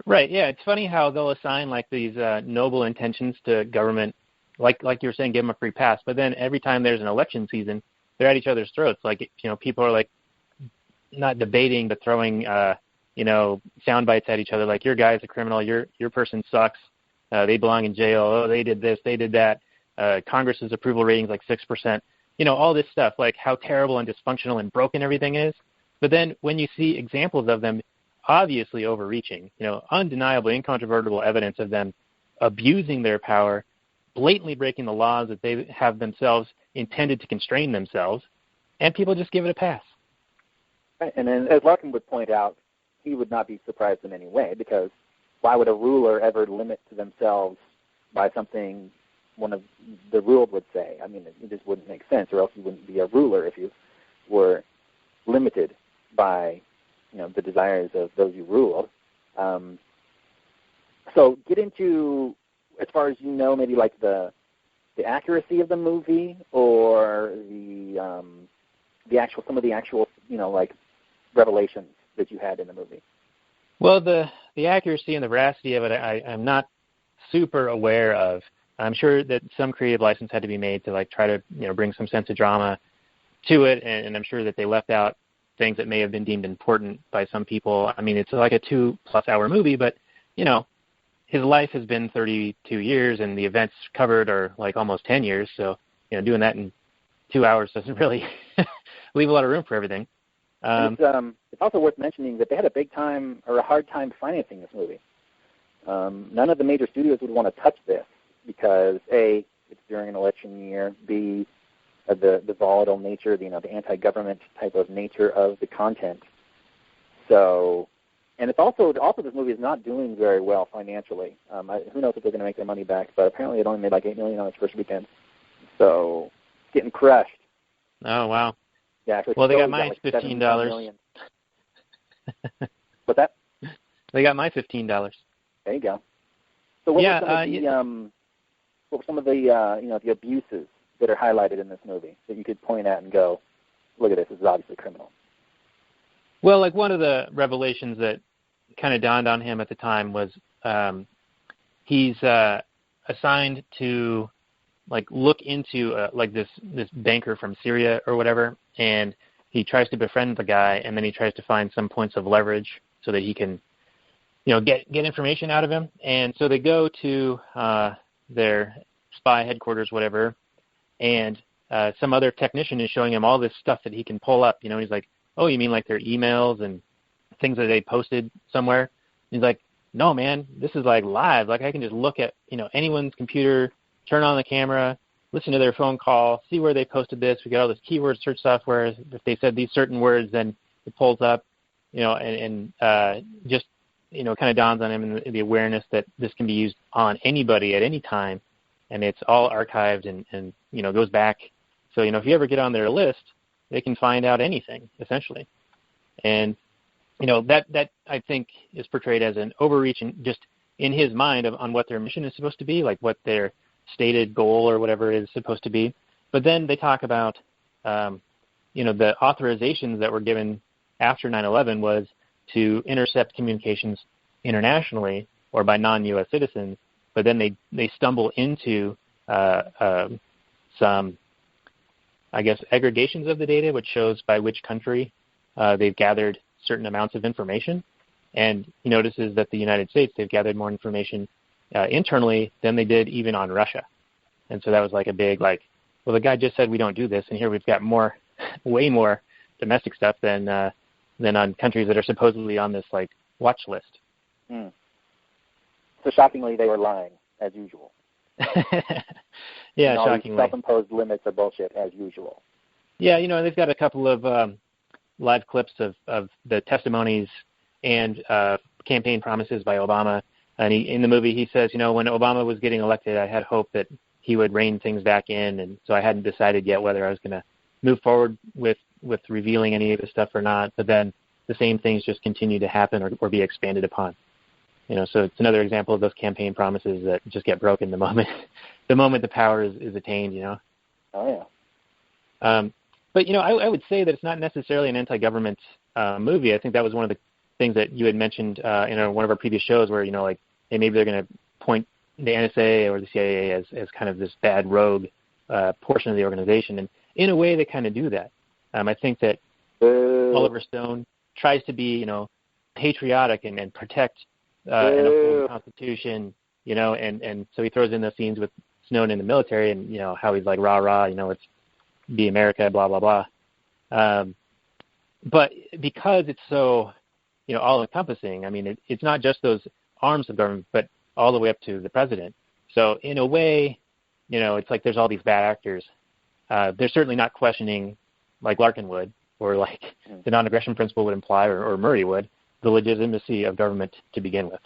Right, yeah. It's funny how they'll assign, like, these noble intentions to government, like you were saying, give them a free pass, but then every time there's an election season, they're at each other's throats. Like, people are, like, not debating, but throwing, sound bites at each other, like, your guy's a criminal, your person sucks, they belong in jail, oh, they did this, they did that, Congress's approval rating's like 6%, all this stuff, like how terrible and dysfunctional and broken everything is. But then when you see examples of them obviously overreaching, undeniable, incontrovertible evidence of them abusing their power, blatantly breaking the laws that they have themselves intended to constrain themselves, and people just give it a pass. Right. And then, as Larken would point out, he would not be surprised in any way, because why would a ruler ever limit to themselves by something one of the ruled would say? I mean, it just wouldn't make sense, or else you wouldn't be a ruler if you were limited by, the desires of those you ruled. So get into, as far as maybe like the accuracy of the movie, or some of the actual like revelations that you had in the movie. Well, the accuracy and the veracity of it, I'm not super aware of. I'm sure that some creative license had to be made to like try to bring some sense of drama to it, and I'm sure that they left out things that may have been deemed important by some people. I mean, it's like a 2+ hour movie, but his life has been 32 years, and the events covered are like almost 10 years. So doing that in 2 hours doesn't really leave a lot of room for everything. It's also worth mentioning that they had a hard time financing this movie. None of the major studios would want to touch this because A, it's during an election year, B, the volatile nature, the anti-government type of nature of the content. So, and it's also this movie is not doing very well financially. Who knows if they're going to make their money back? But apparently, it only made like $8 million on its first weekend. So, it's getting crushed. Oh wow. Yeah. Well, they got my $15. What's that? They got my $15. There you go. So what were some of the the abuses that are highlighted in this movie that you could point at and go, look at this is obviously criminal? Well, like one of the revelations that kind of dawned on him at the time was he's assigned to like look into like this banker from Syria or whatever, and he tries to befriend the guy, and then he tries to find some points of leverage so that he can get information out of him. And so they go to their spy headquarters, whatever, and some other technician is showing him all this stuff that he can pull up. He's like, oh, you mean like their emails and things that they posted somewhere? He's like, no, man, this is like live. Like I can just look at, anyone's computer, turn on the camera, listen to their phone call, see where they posted this. We got all this keyword search software. If they said these certain words, then it pulls up, and just, kind of dawns on him in the awareness that this can be used on anybody at any time. And it's all archived and goes back. So, if you ever get on their list, they can find out anything, essentially. And, that I think is portrayed as an overreach and just in his mind on what their mission is supposed to be, like what their stated goal or whatever is supposed to be. But then they talk about, the authorizations that were given after 9/11 was to intercept communications internationally or by non-U.S. citizens. But then they stumble into some, I guess, aggregations of the data, which shows by which country they've gathered certain amounts of information. And he notices that the United States, they've gathered more information internally than they did even on Russia. And so that was like a big, well, the guy just said we don't do this, and here we've got way more domestic stuff than on countries that are supposedly on this, watch list. Hmm. So shockingly, they were lying, as usual. Yeah, and all shockingly. These self-imposed limits are bullshit, as usual. Yeah, they've got a couple of live clips of the testimonies and campaign promises by Obama. And in the movie, he says, when Obama was getting elected, I had hope that he would rein things back in, and so I hadn't decided yet whether I was going to move forward with revealing any of this stuff or not. But then the same things just continue to happen or be expanded upon. So it's another example of those campaign promises that just get broken the moment the power is attained. Oh yeah. But I would say that it's not necessarily an anti-government movie. I think that was one of the things that you had mentioned in one of our previous shows, where maybe they're going to point the NSA or the CIA as kind of this bad rogue portion of the organization, and in a way they kind of do that. I think that Oliver Stone tries to be patriotic and protect and uphold the Constitution, and so he throws in those scenes with Snowden in the military and, how he's like, rah, rah, it's be America, blah, blah, blah. But because it's so all-encompassing. I mean, it's not just those arms of government, but all the way up to the president. So in a way, it's like there's all these bad actors. They're certainly not questioning, like Larken would, or like the non-aggression principle would imply, or Murray would, the legitimacy of government to begin with.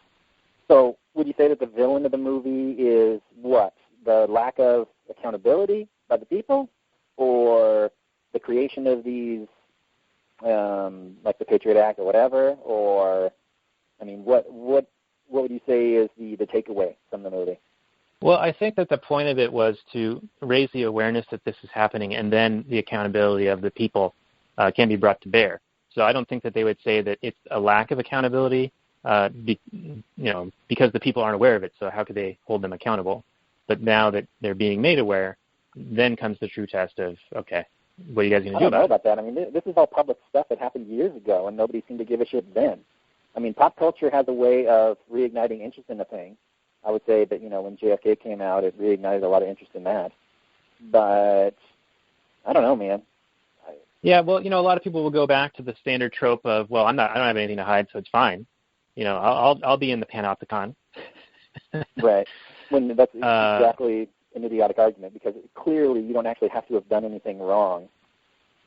So would you say that the villain of the movie is what? The lack of accountability by the people, or the creation of these, like the Patriot Act or whatever? Or, I mean, what would you say is the takeaway from the movie? Well, I think that the point of it was to raise the awareness that this is happening, and then the accountability of the people can be brought to bear. So I don't think that they would say that it's a lack of accountability, because the people aren't aware of it. So how could they hold them accountable? But now that they're being made aware, then comes the true test of, okay, what are you guys going to do about it? I don't know about that. I mean, this is all public stuff that happened years ago, and nobody seemed to give a shit then. I mean, pop culture has a way of reigniting interest in a thing. I would say that, when JFK came out, it reignited a lot of interest in that. But I don't know, man. Yeah, well, a lot of people will go back to the standard trope of, well, I don't have anything to hide, so it's fine. I'll be in the panopticon. Right. When that's exactly an idiotic argument, because clearly you don't actually have to have done anything wrong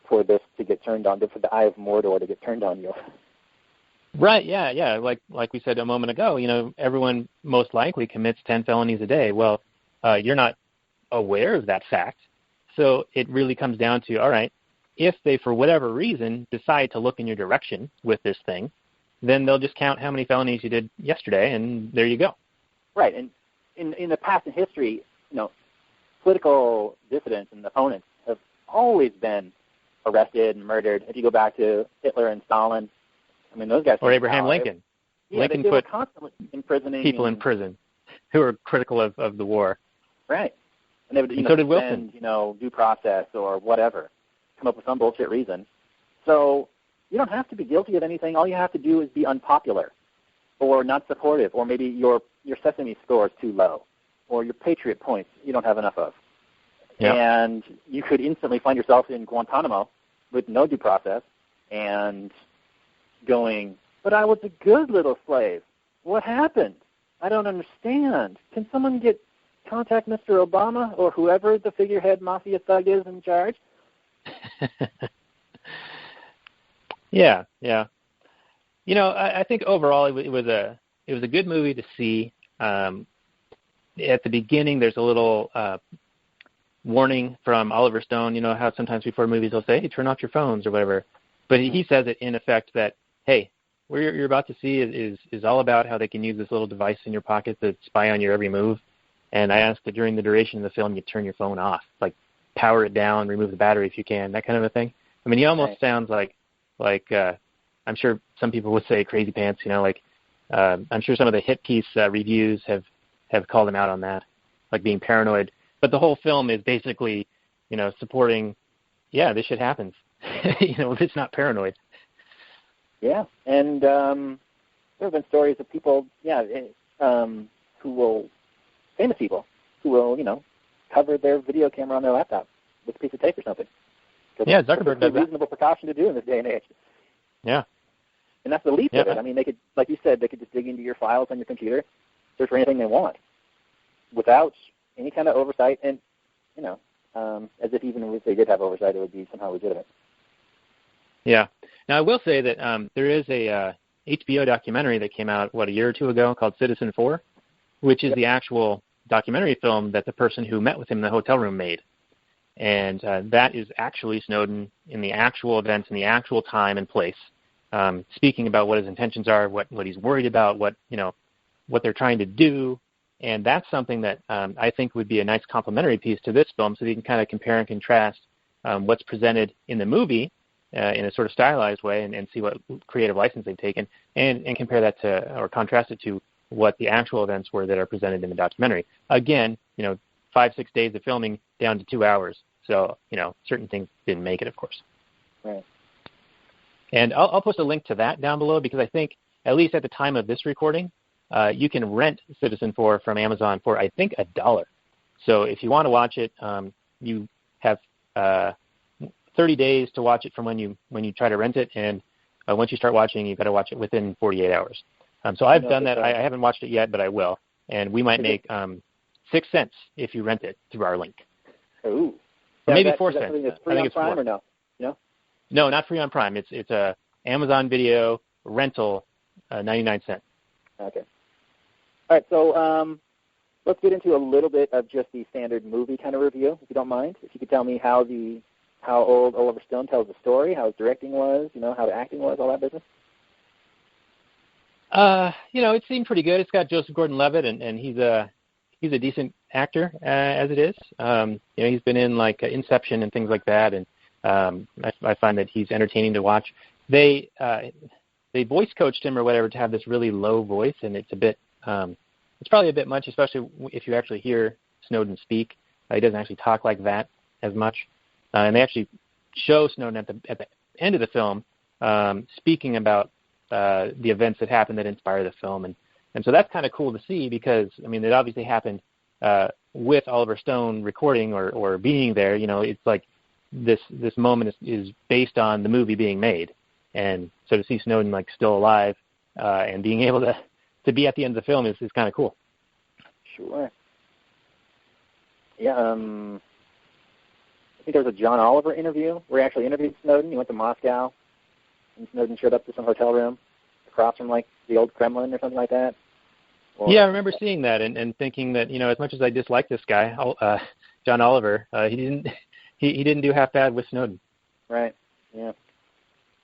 for this to get turned on, for the Eye of Mordor to get turned on you. Right, yeah. Like we said a moment ago, everyone most likely commits 10 felonies a day. Well, you're not aware of that fact. So it really comes down to, all right, if they, for whatever reason, decide to look in your direction with this thing, then they'll just count how many felonies you did yesterday, and there you go. Right, and in the past in history, political dissidents and opponents have always been arrested and murdered. If you go back to Hitler and Stalin, I mean, those guys. Or Abraham Lincoln. Yeah, Lincoln they put were constantly imprisoning people in prison who were critical of the war. Right. And they would, so did Wilson. Due process or whatever, come up with some bullshit reason. So you don't have to be guilty of anything. All you have to do is be unpopular or not supportive, or maybe your Sesame score is too low, or your Patriot points you don't have enough of. Yep. And you could instantly find yourself in Guantanamo with no due process and going, but I was a good little slave. What happened? I don't understand. Can someone contact Mr. Obama or whoever the figurehead mafia thug is in charge? Yeah. I think overall it was a good movie to see. At the beginning, there's a little warning from Oliver Stone. How sometimes before movies they'll say, "Hey, turn off your phones" or whatever. But he says it in effect that, hey, what you're about to see is all about how they can use this little device in your pocket to spy on your every move. And I ask that during the duration of the film you turn your phone off, like power it down, remove the battery if you can, that kind of a thing. I mean, he almost sounds like I'm sure some people would say crazy pants. I'm sure some of the hit piece reviews have called him out on that, like being paranoid. But the whole film is basically, supporting, this shit happens. It's not paranoid. Yeah, and there have been stories of people, famous people, who will, cover their video camera on their laptop with a piece of tape or something. Yeah, Zuckerberg does that. It's a reasonable precaution to do in this day and age. Yeah. And that's the least of it. I mean, they could, like you said, they could just dig into your files on your computer, search for anything they want, without any kind of oversight, and, as if even if they did have oversight, it would be somehow legitimate. Yeah. Now, I will say that there is a HBO documentary that came out, a year or two ago called Citizen 4, which is the actual documentary film that the person who met with him in the hotel room made. And that is actually Snowden in the actual events, in the actual time and place, speaking about what his intentions are, what he's worried about, what they're trying to do. And that's something that I think would be a nice complementary piece to this film, so that you can kind of compare and contrast what's presented in the movie in a sort of stylized way and see what creative license they've taken, and compare that to, or contrast it to, what the actual events were that are presented in the documentary. Again, 5-6 days of filming down to 2 hours. So, certain things didn't make it, of course. Right. And I'll post a link to that down below, because I think, at least at the time of this recording, you can rent Citizen 4 from Amazon for, I think, $1. So if you want to watch it, you have 30 days to watch it from when you try to rent it. And once you start watching, you've got to watch it within 48 hours. So I've done that. I haven't watched it yet, but I will. And we might make 6 cents if you rent it through our link. Ooh. Or maybe 4 cents. Is I think it's Prime 4. Or no? No? No, not free on Prime. It's a Amazon Video rental, 99 cents. Okay. All right, so let's get into a little bit of just the standard movie kind of review, if you don't mind. If you could tell me how old Oliver Stone tells the story, how his directing was, how the acting was, all that business. It seemed pretty good. It's got Joseph Gordon-Levitt, and he's a decent actor as it is. He's been in like Inception and things like that, and I find that he's entertaining to watch. They voice coached him or whatever to have this really low voice, and it's a bit it's probably a bit much, especially if you actually hear Snowden speak. He doesn't actually talk like that as much, and they actually show Snowden at the end of the film speaking about the events that happened that inspired the film, and so that's kind of cool to see because it obviously happened with Oliver Stone recording or being there. It's like this moment is based on the movie being made, and so to see Snowden like still alive and being able to be at the end of the film is kind of cool. Sure. Yeah. I think there was a John Oliver interview where he actually interviewed Snowden. He went to Moscow, and Snowden showed up to some hotel room across from like the old Kremlin or something like that. Yeah, I remember seeing that and thinking that as much as I dislike this guy, John Oliver, he didn't do half bad with Snowden. Right. Yeah.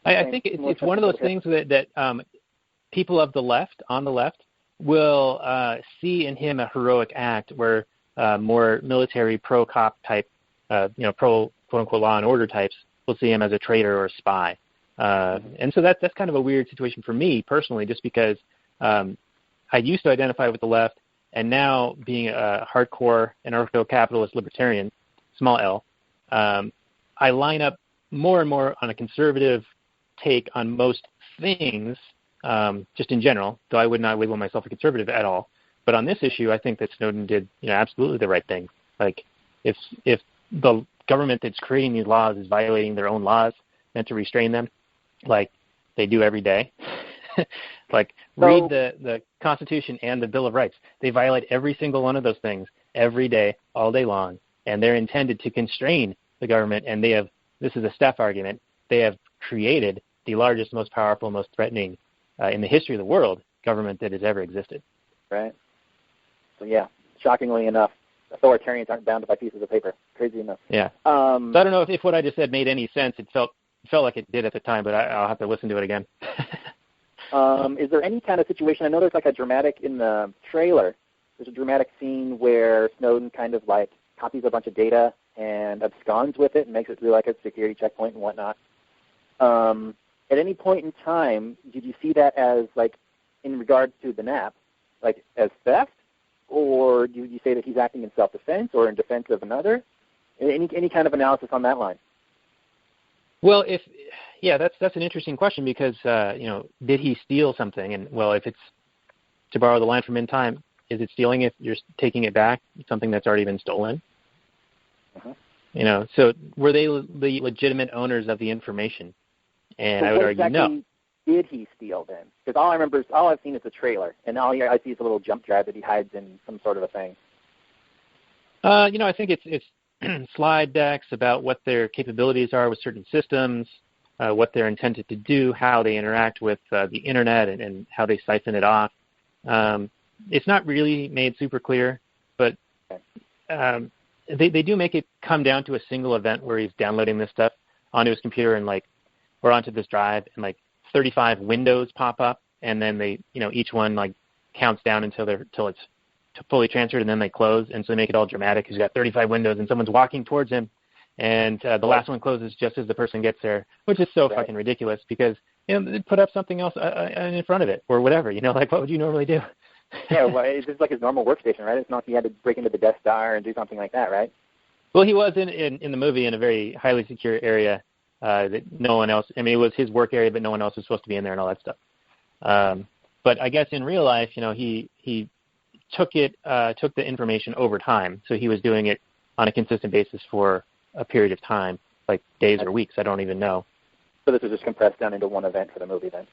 I think it's one of those things that people on the left, will see in him a heroic act where more military pro-cop type, pro quote-unquote law and order types will see him as a traitor or a spy. And so that's kind of a weird situation for me personally, just because I used to identify with the left, and now being a hardcore anarcho-capitalist libertarian, small l, I line up more and more on a conservative take on most things, just in general, though I would not label myself a conservative at all. But on this issue, I think that Snowden did absolutely the right thing. Like, if the government that's creating these laws is violating their own laws meant to restrain them, like they do every day, read the Constitution and the Bill of Rights. They violate every single one of those things every day, all day long, and they're intended to constrain the government, and this is a Steph argument, they have created the largest, most powerful, most threatening in the history of the world government that has ever existed. Right. So yeah, shockingly enough, authoritarians aren't bound by pieces of paper. Crazy enough. Yeah. So I don't know if what I just said made any sense. It felt like it did at the time, but I'll have to listen to it again. Is there any kind of situation? I know there's like a dramatic in the trailer. There's a dramatic scene where Snowden kind of like copies a bunch of data and absconds with it and makes it through like a security checkpoint and whatnot. At any point in time, did you see that as like in regards to the NAP, like as theft, or do you say that he's acting in self-defense or in defense of another? Any kind of analysis on that line? Well, that's an interesting question because did he steal something? And well, if it's, to borrow the line from In Time, is it stealing if you're taking it back, something that's already been stolen? So were they the legitimate owners of the information? And I would argue no. Did he steal then? Because all I've seen is the trailer, and all I see is a little jump drive that he hides in some sort of a thing. I think it's slide decks about what their capabilities are with certain systems, what they're intended to do, how they interact with the internet, and how they siphon it off. It's not really made super clear, but they do make it come down to a single event where he's downloading this stuff onto his computer or onto this drive, and 35 windows pop up, and then they, each one counts down until it's fully transferred, and then they close, and so they make it all dramatic. He's got 35 windows, and someone's walking towards him, and the last one closes just as the person gets there, which is so fucking ridiculous because they put up something else in front of it or whatever. What would you normally do? Yeah, well, it's just like his normal workstation, right? It's not like he had to break into the Death Star and do something like that, right? Well, he was in the movie in a very highly secure area that no one else. It was his work area, but no one else was supposed to be in there and all that stuff. But I guess in real life, he took the information over time, so he was doing it on a consistent basis for a period of time, like days or weeks. I don't even know. So this was just compressed down into one event for the movie then?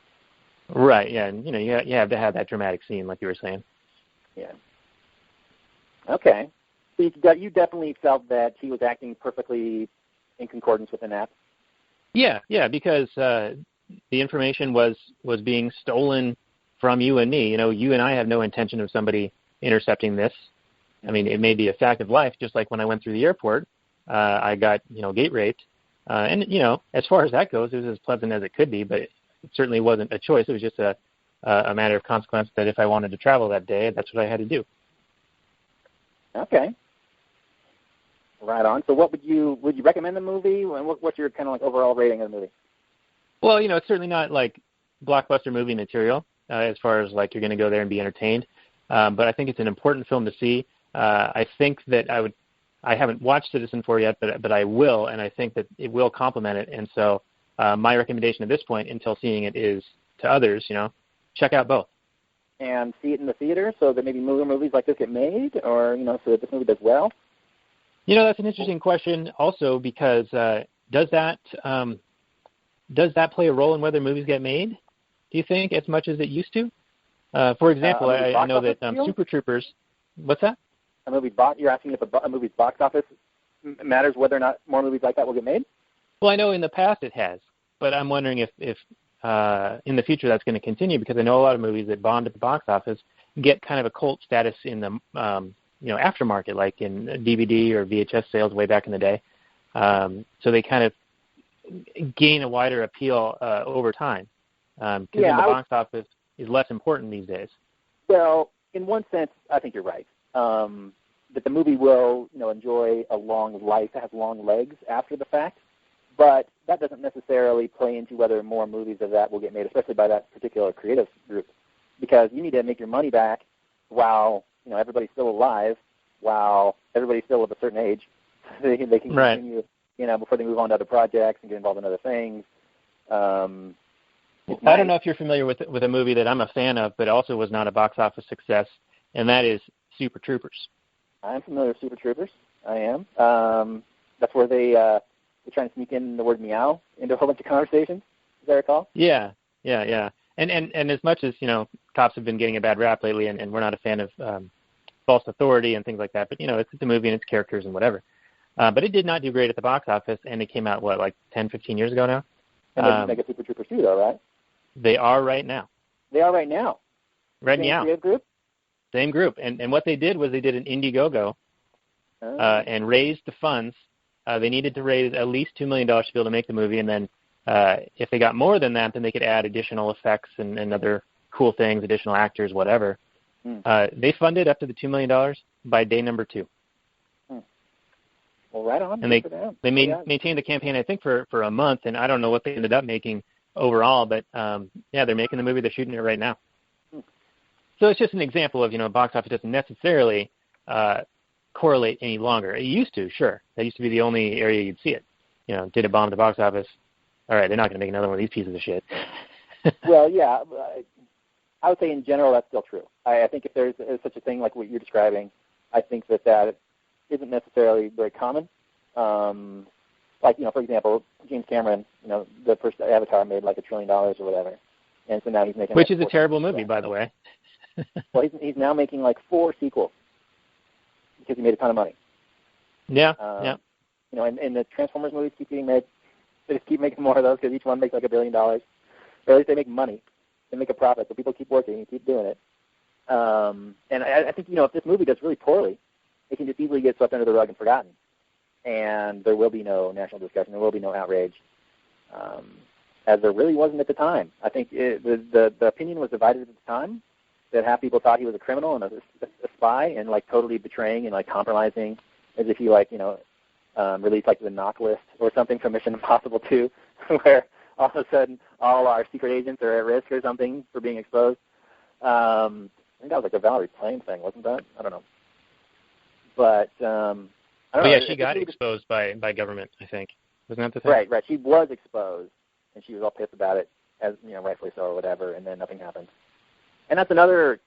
Right, yeah, and you have to have that dramatic scene like you were saying. Yeah. Okay. So you definitely felt that he was acting perfectly in concordance with the NAP? Yeah, because the information was being stolen from you and me. You and I have no intention of somebody intercepting this. I mean, it may be a fact of life, just like when I went through the airport, I got, gate raped. And, as far as that goes, it was as pleasant as it could be, but it certainly wasn't a choice. It was just a matter of consequence that if I wanted to travel that day, that's what I had to do. Okay. Right on. So would you recommend the movie? What's your kind of like overall rating of the movie? Well, it's certainly not like blockbuster movie material as far as like you're going to go there and be entertained. But I think it's an important film to see. I think that I haven't watched Citizen 4 yet, but I will, and I think that it will complement it. And so my recommendation at this point, until seeing it, is to others, check out both. And see it in the theater so that maybe more movies like this get made, or, so that this movie does well? That's an interesting question also, because does that play a role in whether movies get made, do you think, as much as it used to? For example, I know that Super Troopers, what's that? You're asking if a movie's box office matters whether or not more movies like that will get made? Well, I know in the past it has, but I'm wondering if in the future that's going to continue, because I know a lot of movies that bombed at the box office get kind of a cult status in the aftermarket, like in DVD or VHS sales way back in the day. So they kind of gain a wider appeal over time, because the box office is less important these days. Well, in one sense, I think you're right. That the movie will, enjoy a long life, it has long legs after the fact, but that doesn't necessarily play into whether more movies of that will get made, especially by that particular creative group, because you need to make your money back while, everybody's still alive, while everybody's still of a certain age, so they can continue, before they move on to other projects and get involved in other things. I don't know if you're familiar with a movie that I'm a fan of, but also was not a box office success, and that is Super Troopers. I'm familiar with Super Troopers. I am. That's where they try and sneak in the word meow into a whole bunch of conversations, as I recall. Yeah. And as much as, cops have been getting a bad rap lately, and we're not a fan of false authority and things like that, but, it's a movie and it's characters and whatever. But it did not do great at the box office, and it came out, 10, 15 years ago now? And they didn't make a Super Troopers 2, though, right? They are right now. Red Meow. Creative group? Same group. And what they did was they did an Indiegogo and raised the funds. They needed to raise at least $2 million to be able to make the movie, and then if they got more than that, then they could add additional effects and other cool things, additional actors, whatever. They funded up to the $2 million by day number 2. Well, right on. And they maintained the campaign, I think, for a month, and I don't know what they ended up making overall, but they're making the movie. They're shooting it right now. So it's just an example of, box office doesn't necessarily correlate any longer. It used to, sure. That used to be the only area you'd see it. Did it bomb the box office? All right, they're not going to make another one of these pieces of shit. Well, yeah, I would say in general that's still true. I think if there's such a thing like what you're describing, I think that isn't necessarily very common. For example, James Cameron, the first Avatar made $1 trillion or whatever, and so now he's making which is a terrible movie, by the way. Well, he's now making 4 sequels because he made a ton of money. Yeah. And the Transformers movies keep getting made. They just keep making more of those because each one makes $1 billion, or at least they make money, they make a profit, so people keep working and keep doing it. And I think if this movie does really poorly, it can just easily get swept under the rug and forgotten. And there will be no national discussion. There will be no outrage, as there really wasn't at the time. I think the opinion was divided at the time, that half people thought he was a criminal and a spy and totally betraying and compromising, as if he released the knock list or something from Mission Impossible 2, where all of a sudden all our secret agents are at risk or something for being exposed. I think that was a Valerie Plame thing, wasn't that? I don't know. But I don't know. Yeah, she got exposed by government, I think. Wasn't that the thing? Right. She was exposed, and she was all pissed about it, as rightfully so or whatever, and then nothing happened. And that's another,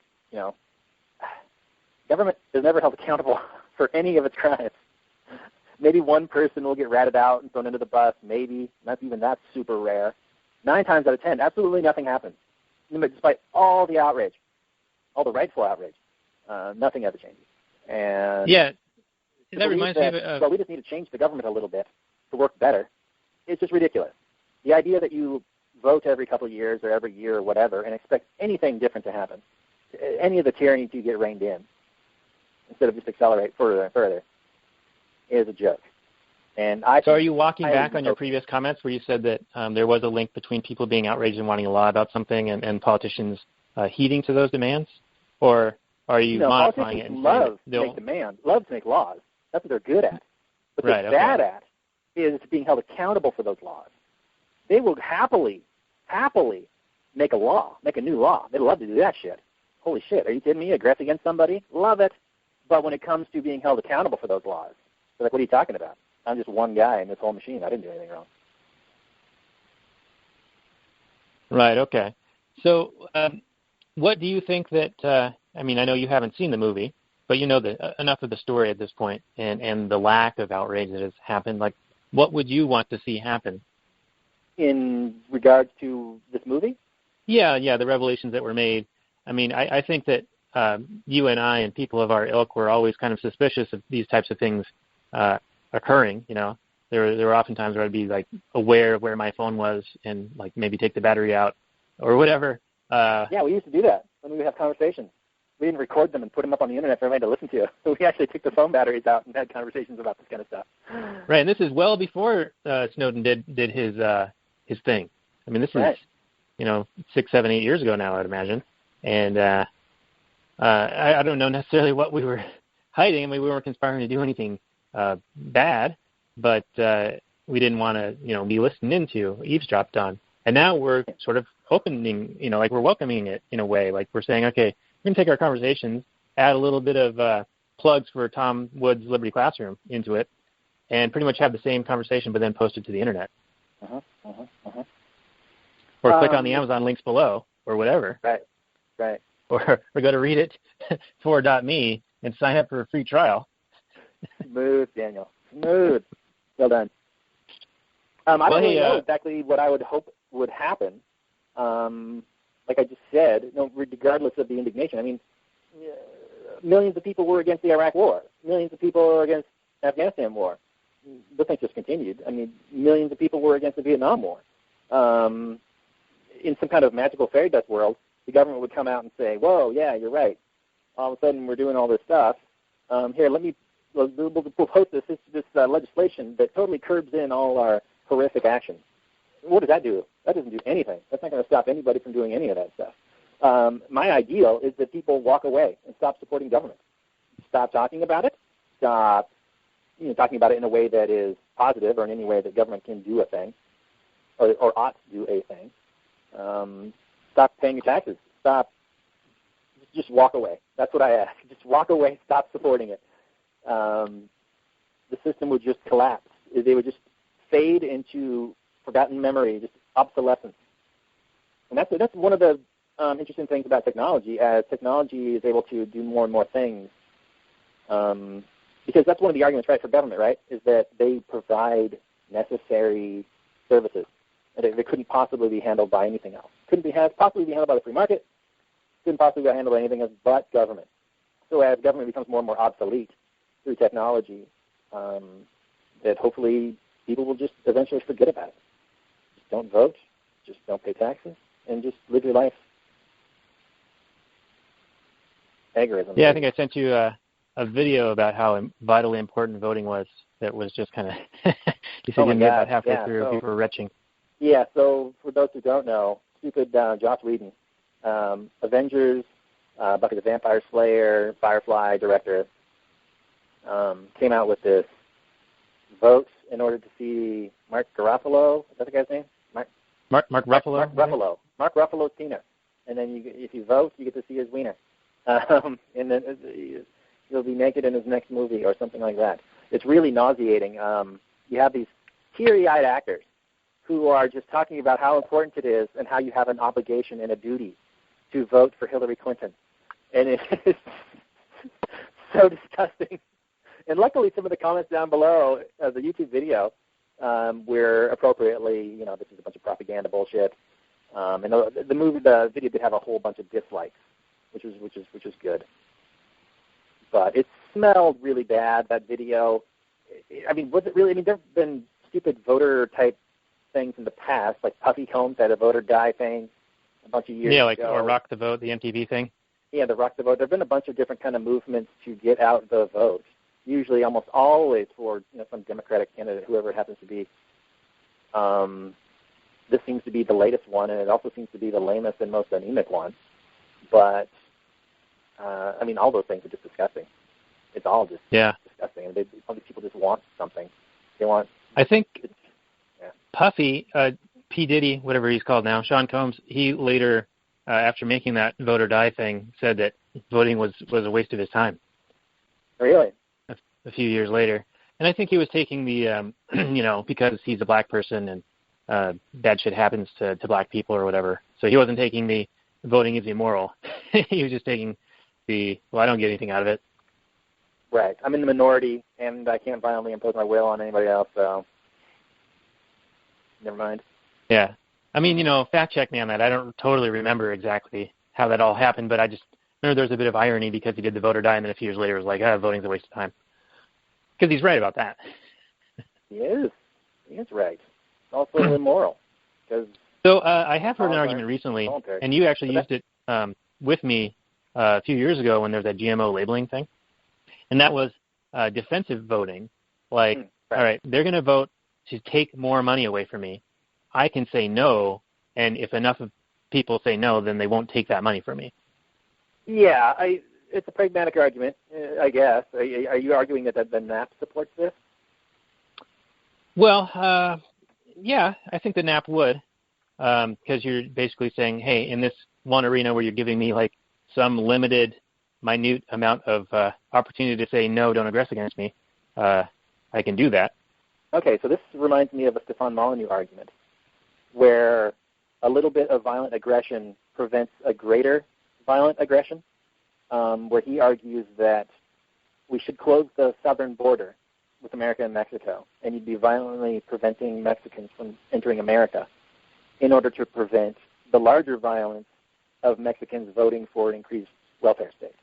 government is never held accountable for any of its crimes. Maybe one person will get ratted out and thrown into the bus. Maybe. Not even that's super rare. 9 times out of 10, absolutely nothing happens. Despite all the outrage, all the rightful outrage, nothing ever changes. And yeah, that reminds me of... Well, we just need to change the government a little bit to work better. It's just ridiculous. The idea that you vote every couple of years or every year or whatever and expect anything different to happen, any of the tyranny to get reined in, instead of just accelerate further and further, is a joke. And so are you walking back on your previous comments where you said that there was a link between people being outraged and wanting a law about something and politicians heeding to those demands? Or are you modifying it? Love to make demands, love to make laws. That's what they're good at. What they're bad at is being held accountable for those laws. They will happily make a law, make a new law. They'd love to do that shit. Holy shit, are you kidding me? Aggress against somebody? Love it. But when it comes to being held accountable for those laws, they're like, what are you talking about? I'm just one guy in this whole machine. I didn't do anything wrong. Right, okay. So what do you think that, I know you haven't seen the movie, but you know enough of the story at this point and the lack of outrage that has happened. Like, what would you want to see happen? In regards to this movie? Yeah, the revelations that were made. I think that you and I and people of our ilk were always kind of suspicious of these types of things occurring. There were often times where I'd be like aware of where my phone was and like maybe take the battery out or whatever. Yeah, we used to do that when we would have conversations. We didn't record them and put them up on the internet for everybody to listen to. So we actually took the phone batteries out and had conversations about this kind of stuff. Right, and this is well before Snowden did his thing. This is 6, 7, 8 years ago now, I'd imagine. And I don't know necessarily what we were hiding. We weren't conspiring to do anything bad, but we didn't want to, be listened into, eavesdropped on. And now we're sort of opening, like we're welcoming it in a way. Like we're saying, okay, we're going to take our conversations, add a little bit of plugs for Tom Wood's Liberty Classroom into it, and pretty much have the same conversation, but then post it to the internet. Or click on the Amazon links below, or whatever. Right. Or go to readit4.me and sign up for a free trial. Smooth, Daniel. Smooth. Well done. I don't really know exactly what I would hope would happen. Like I just said, regardless of the indignation. Millions of people were against the Iraq War. Millions of people were against the Afghanistan War. The thing just continued. Millions of people were against the Vietnam War. In some kind of magical fairy dust world, the government would come out and say, whoa, yeah, you're right. All of a sudden we're doing all this stuff. Here, we'll post this legislation that totally curbs in all our horrific actions. What does that do? That doesn't do anything. That's not going to stop anybody from doing any of that stuff. My ideal is that people walk away and stop supporting government. Stop talking about it. Stop talking about it in a way that is positive or in any way that government can do a thing or ought to do a thing. Stop paying your taxes. Just walk away. That's what I ask. Just walk away. Stop supporting it. The system would just collapse. They would just fade into forgotten memory, just obsolescence. And that's one of the interesting things about technology. As technology is able to do more and more things, because that's one of the arguments, right, for government, right, is that they provide necessary services. And they couldn't possibly be handled by anything else. Couldn't possibly be handled by the free market. Couldn't possibly be handled by anything else but government. So as government becomes more and more obsolete through technology, that hopefully people will just eventually forget about it. Just don't vote, just don't pay taxes, and just live your life. Agorism. Yeah, I think I sent you a video about how vitally important voting was. That was just kind of, you said you get about halfway through, people were retching. Yeah, so for those who don't know, stupid Joss Whedon, Avengers, Buffy the Vampire Slayer, Firefly director, came out with this vote in order to see Mark Ruffalo. Is that the guy's name? Mark Ruffalo? Mark Ruffalo's penis. And then if you vote, you get to see his wiener. And then he'll be naked in his next movie or something like that. It's really nauseating. You have these teary-eyed actors who are just talking about how important it is and how you have an obligation and a duty to vote for Hillary Clinton. And it's so disgusting And luckily, some of the comments down below the YouTube video were appropriately, this is a bunch of propaganda bullshit. And the video did have a whole bunch of dislikes, which was good. But it smelled really bad, that video. I mean, was it really? I mean, there have been stupid voter-type things in the past, like Puffy Combs had a voter die thing a bunch of years ago. Or Rock the Vote, the MTV thing. Yeah, the Rock the Vote. There have been a bunch of different kind of movements to get out the vote, usually almost always for some Democratic candidate, whoever it happens to be. This seems to be the latest one, and it also seems to be the lamest and most anemic one. But, I mean, all those things are just disgusting. It's all just disgusting. And all these people just want something. They want... I think Puffy, P. Diddy, whatever he's called now, Sean Combs, he later, after making that vote or die thing, said that voting was a waste of his time. Really? A few years later. And I think he was taking the, because he's a black person and bad shit happens to black people or whatever. So he wasn't taking the voting is immoral. He was just taking I don't get anything out of it. Right. I'm in the minority, and I can't violently impose my will on anybody else, so never mind. Yeah. I mean, fact check me on that. I don't totally remember exactly how that all happened, but I just remember there was a bit of irony because he did the vote or die, and then a few years later it was like, voting's a waste of time. Because he's right about that. He is. He is right. It's also immoral. So I have heard an argument recently, and you actually used it with me a few years ago when there was that GMO labeling thing, and that was defensive voting. Like, all right, they're going to vote to take more money away from me. I can say no, and if enough of people say no, then they won't take that money from me. Yeah, it's a pragmatic argument, I guess. Are you arguing that the NAP supports this? Well, yeah, I think the NAP would, because you're basically saying, hey, in this one arena where you're giving me like some limited, minute amount of opportunity to say no, don't aggress against me, I can do that. Okay, so this reminds me of a Stefan Molyneux argument, where a little bit of violent aggression prevents a greater violent aggression, where he argues that we should close the southern border with America and Mexico, and you'd be violently preventing Mexicans from entering America in order to prevent the larger violence of Mexicans voting for an increased welfare state.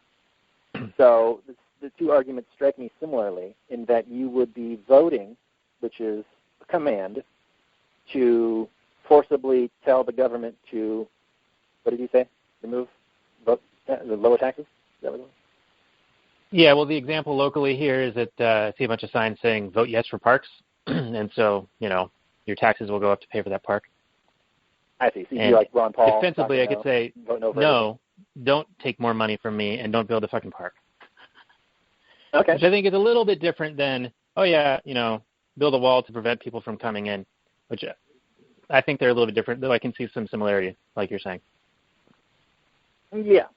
So the two arguments strike me similarly in that you would be voting, which is a command, to forcibly tell the government to, what did you say, vote, the lower taxes? Is that what it was? Yeah, well, the example locally here is that I see a bunch of signs saying vote yes for parks, and so, your taxes will go up to pay for that park. I see. So you like Ron Paul. Defensively, I could say, no, don't take more money from me and don't build a fucking park. Okay. Which I think is a little bit different than, build a wall to prevent people from coming in, which I think they're a little bit different, though I can see some similarity, like you're saying. Yeah.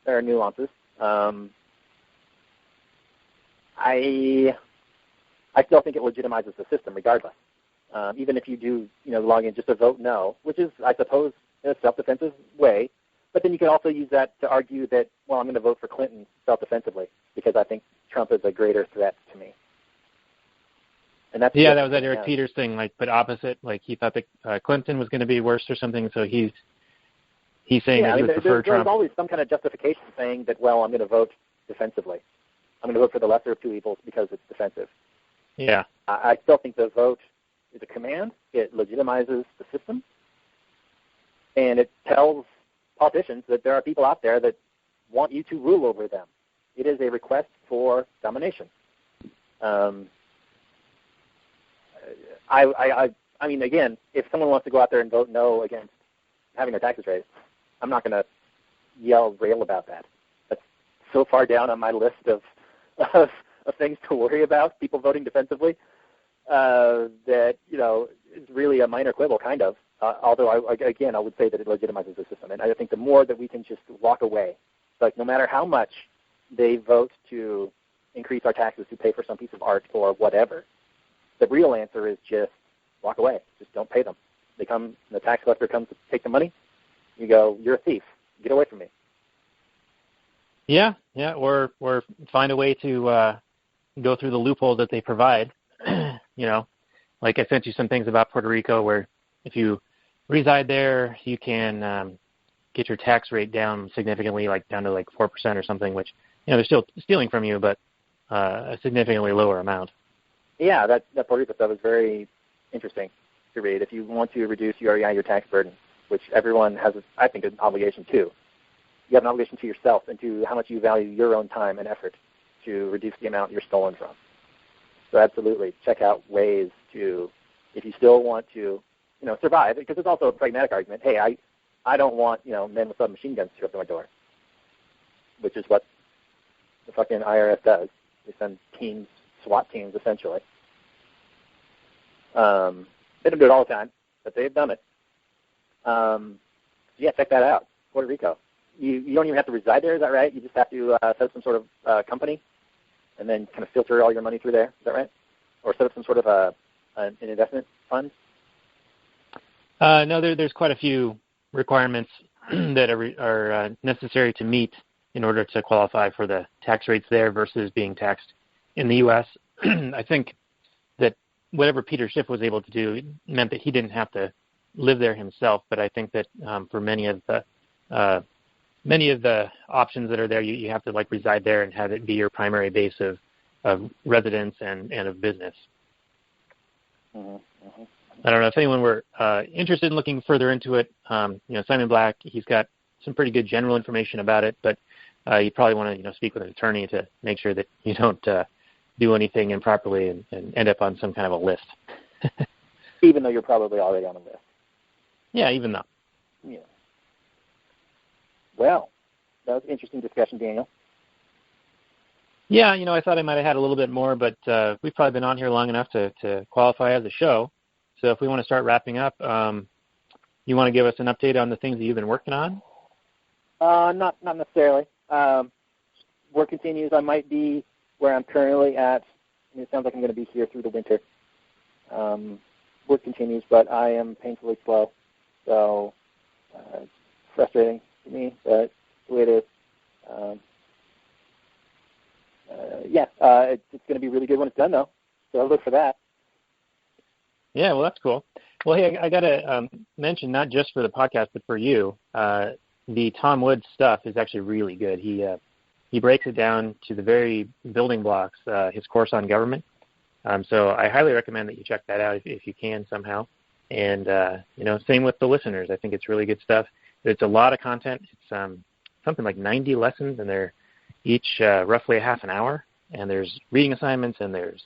There are nuances. I still think it legitimizes the system regardless. Even if you do, log in just to vote no, which is, I suppose, in a self-defensive way. But then you can also use that to argue that, well, I'm going to vote for Clinton self-defensively because I think Trump is a greater threat to me. And that's that was that Eric Peters thing, but opposite. Like he thought that Clinton was going to be worse or something, so he's saying that he would prefer Trump. There's always some kind of justification saying that, well, I'm going to vote defensively. I'm going to vote for the lesser of two evils because it's defensive. Yeah. I still think the vote is a command. It legitimizes the system. And it tells politicians that there are people out there that want you to rule over them. It is a request for domination. I mean, again, if someone wants to go out there and vote no against having their taxes raised, I'm not going to rail about that. That's so far down on my list of things to worry about, people voting defensively, that, it's really a minor quibble, kind of. Although, I would say that it legitimizes the system. And I think the more that we can just walk away, like no matter how much they vote to increase our taxes to pay for some piece of art or whatever, the real answer is just walk away. Just don't pay them. The tax collector comes to take the money. You go, you're a thief. Get away from me. Yeah, or find a way to go through the loopholes that they provide. Like I sent you some things about Puerto Rico where if you reside there, you can get your tax rate down significantly, like down to like 4% or something, which, they're still stealing from you, but a significantly lower amount. Yeah, that Puerto Rico stuff is very interesting to read. If you want to reduce your tax burden, which everyone has, I think, an obligation to. You have an obligation to yourself and to how much you value your own time and effort to reduce the amount you're stolen from. So absolutely, check out ways to, if you still want to, survive, because it's also a pragmatic argument. Hey, I don't want, men with submachine guns to show up at my door, which is what the fucking IRS does. They send teams, SWAT teams, essentially. They don't do it all the time, but they've done it. Yeah, check that out, Puerto Rico. You don't even have to reside there, is that right? You just have to set up some sort of company and then kind of filter all your money through there, is that right? Or set up some sort of an investment fund? No, there's quite a few requirements that are necessary to meet in order to qualify for the tax rates there versus being taxed in the U.S. I think that whatever Peter Schiff was able to do meant that he didn't have to live there himself, but I think that for many of the options that are there, you have to like reside there and have it be your primary base of residence and of business. Mm-hmm. Mm-hmm. I don't know if anyone were interested in looking further into it. Simon Black, he's got some pretty good general information about it, but you probably want to speak with an attorney to make sure that you don't do anything improperly and end up on some kind of a list. Even though you're probably already on the list. Yeah, even though. Yeah. Well, that was an interesting discussion, Daniel. Yeah, I thought I might have had a little bit more, but we've probably been on here long enough to qualify as a show. So if we want to start wrapping up, you want to give us an update on the things that you've been working on? Not necessarily. Work continues. I might be where I'm currently at. It sounds like I'm going to be here through the winter. Work continues, but I am painfully slow. So it's frustrating to me, but it's the way it is. It's going to be really good when it's done, though. So look for that. Yeah, well, that's cool. Well, hey, I got to mention, not just for the podcast, but for you, the Tom Woods stuff is actually really good. He breaks it down to the very building blocks, his course on government. So I highly recommend that you check that out if you can somehow. And, same with the listeners. I think it's really good stuff. It's a lot of content. It's something like 90 lessons, and they're each roughly a half an hour. And there's reading assignments, and there's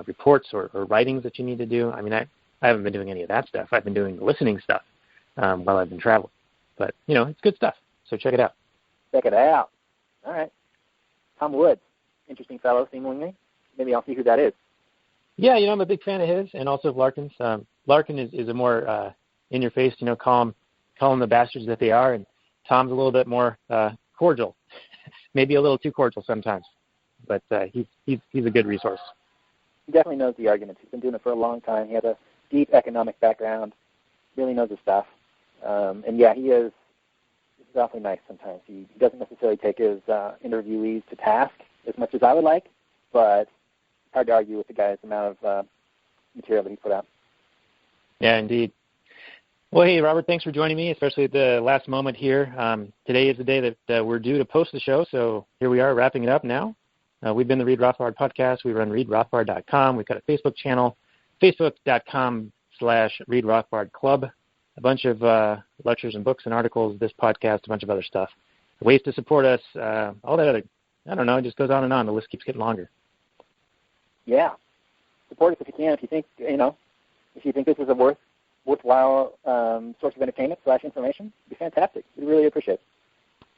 reports or writings that you need to do. I mean, I haven't been doing any of that stuff. I've been doing the listening stuff while I've been traveling. But, it's good stuff. So check it out. Check it out. All right. Tom Woods. Interesting fellow, seemingly. Maybe I'll see who that is. Yeah, I'm a big fan of his and also of Larken's. Larken is a more in-your-face, call them the bastards that they are, and Tom's a little bit more cordial. Maybe a little too cordial sometimes. But he's a good resource. He definitely knows the arguments. He's been doing it for a long time. He has a deep economic background, really knows his stuff. He is awfully nice sometimes. He doesn't necessarily take his interviewees to task as much as I would like, but it's hard to argue with the guy's amount of material that he put out. Yeah, indeed. Well, hey, Robert, thanks for joining me, especially at the last moment here. Today is the day that we're due to post the show, so here we are wrapping it up now. We've been the Read Rothbard Podcast. We run readrothbard.com. We've got a Facebook channel, facebook.com/Read Rothbard Club. A bunch of lectures and books and articles, this podcast, a bunch of other stuff. Ways to support us, all that other, I don't know, it just goes on and on. The list keeps getting longer. Yeah. Support us if you can. If you think this is a worthwhile source of entertainment / information, it'd be fantastic. We really appreciate it.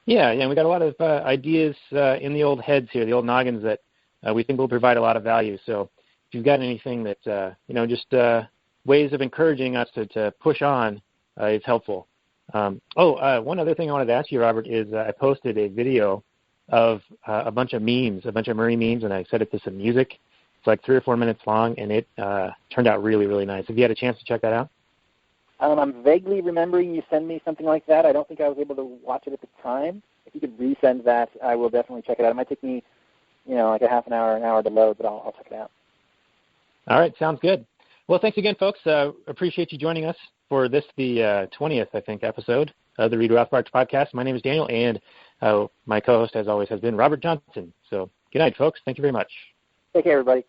Yeah, we got a lot of ideas in the old heads here, the old noggins that we think will provide a lot of value. So if you've got anything that, just ways of encouraging us to push on is helpful. One other thing I wanted to ask you, Robert, is I posted a video of a bunch of memes, a bunch of Murray memes, and I set it to some music. It's like 3 or 4 minutes long, and it turned out really, really nice. Have you had a chance to check that out? I'm vaguely remembering you send me something like that. I don't think I was able to watch it at the time. If you could resend that, I will definitely check it out. It might take me, like a half an hour to load, but I'll check it out. All right, sounds good. Well, thanks again, folks. Appreciate you joining us for this, the 20th, I think, episode of the Read Rothbard Podcast. My name is Daniel, and my co-host, as always, has been Robert Johnson. So good night, folks. Thank you very much. Take care, everybody.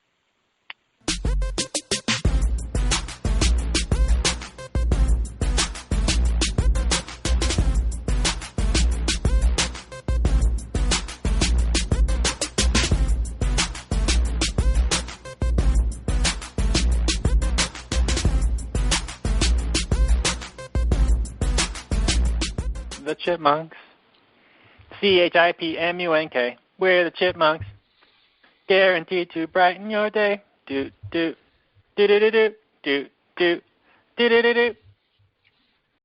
The Chipmunks. CHIPMUNK. We're the Chipmunks. Guaranteed to brighten your day. Do do do do do do do do do do do.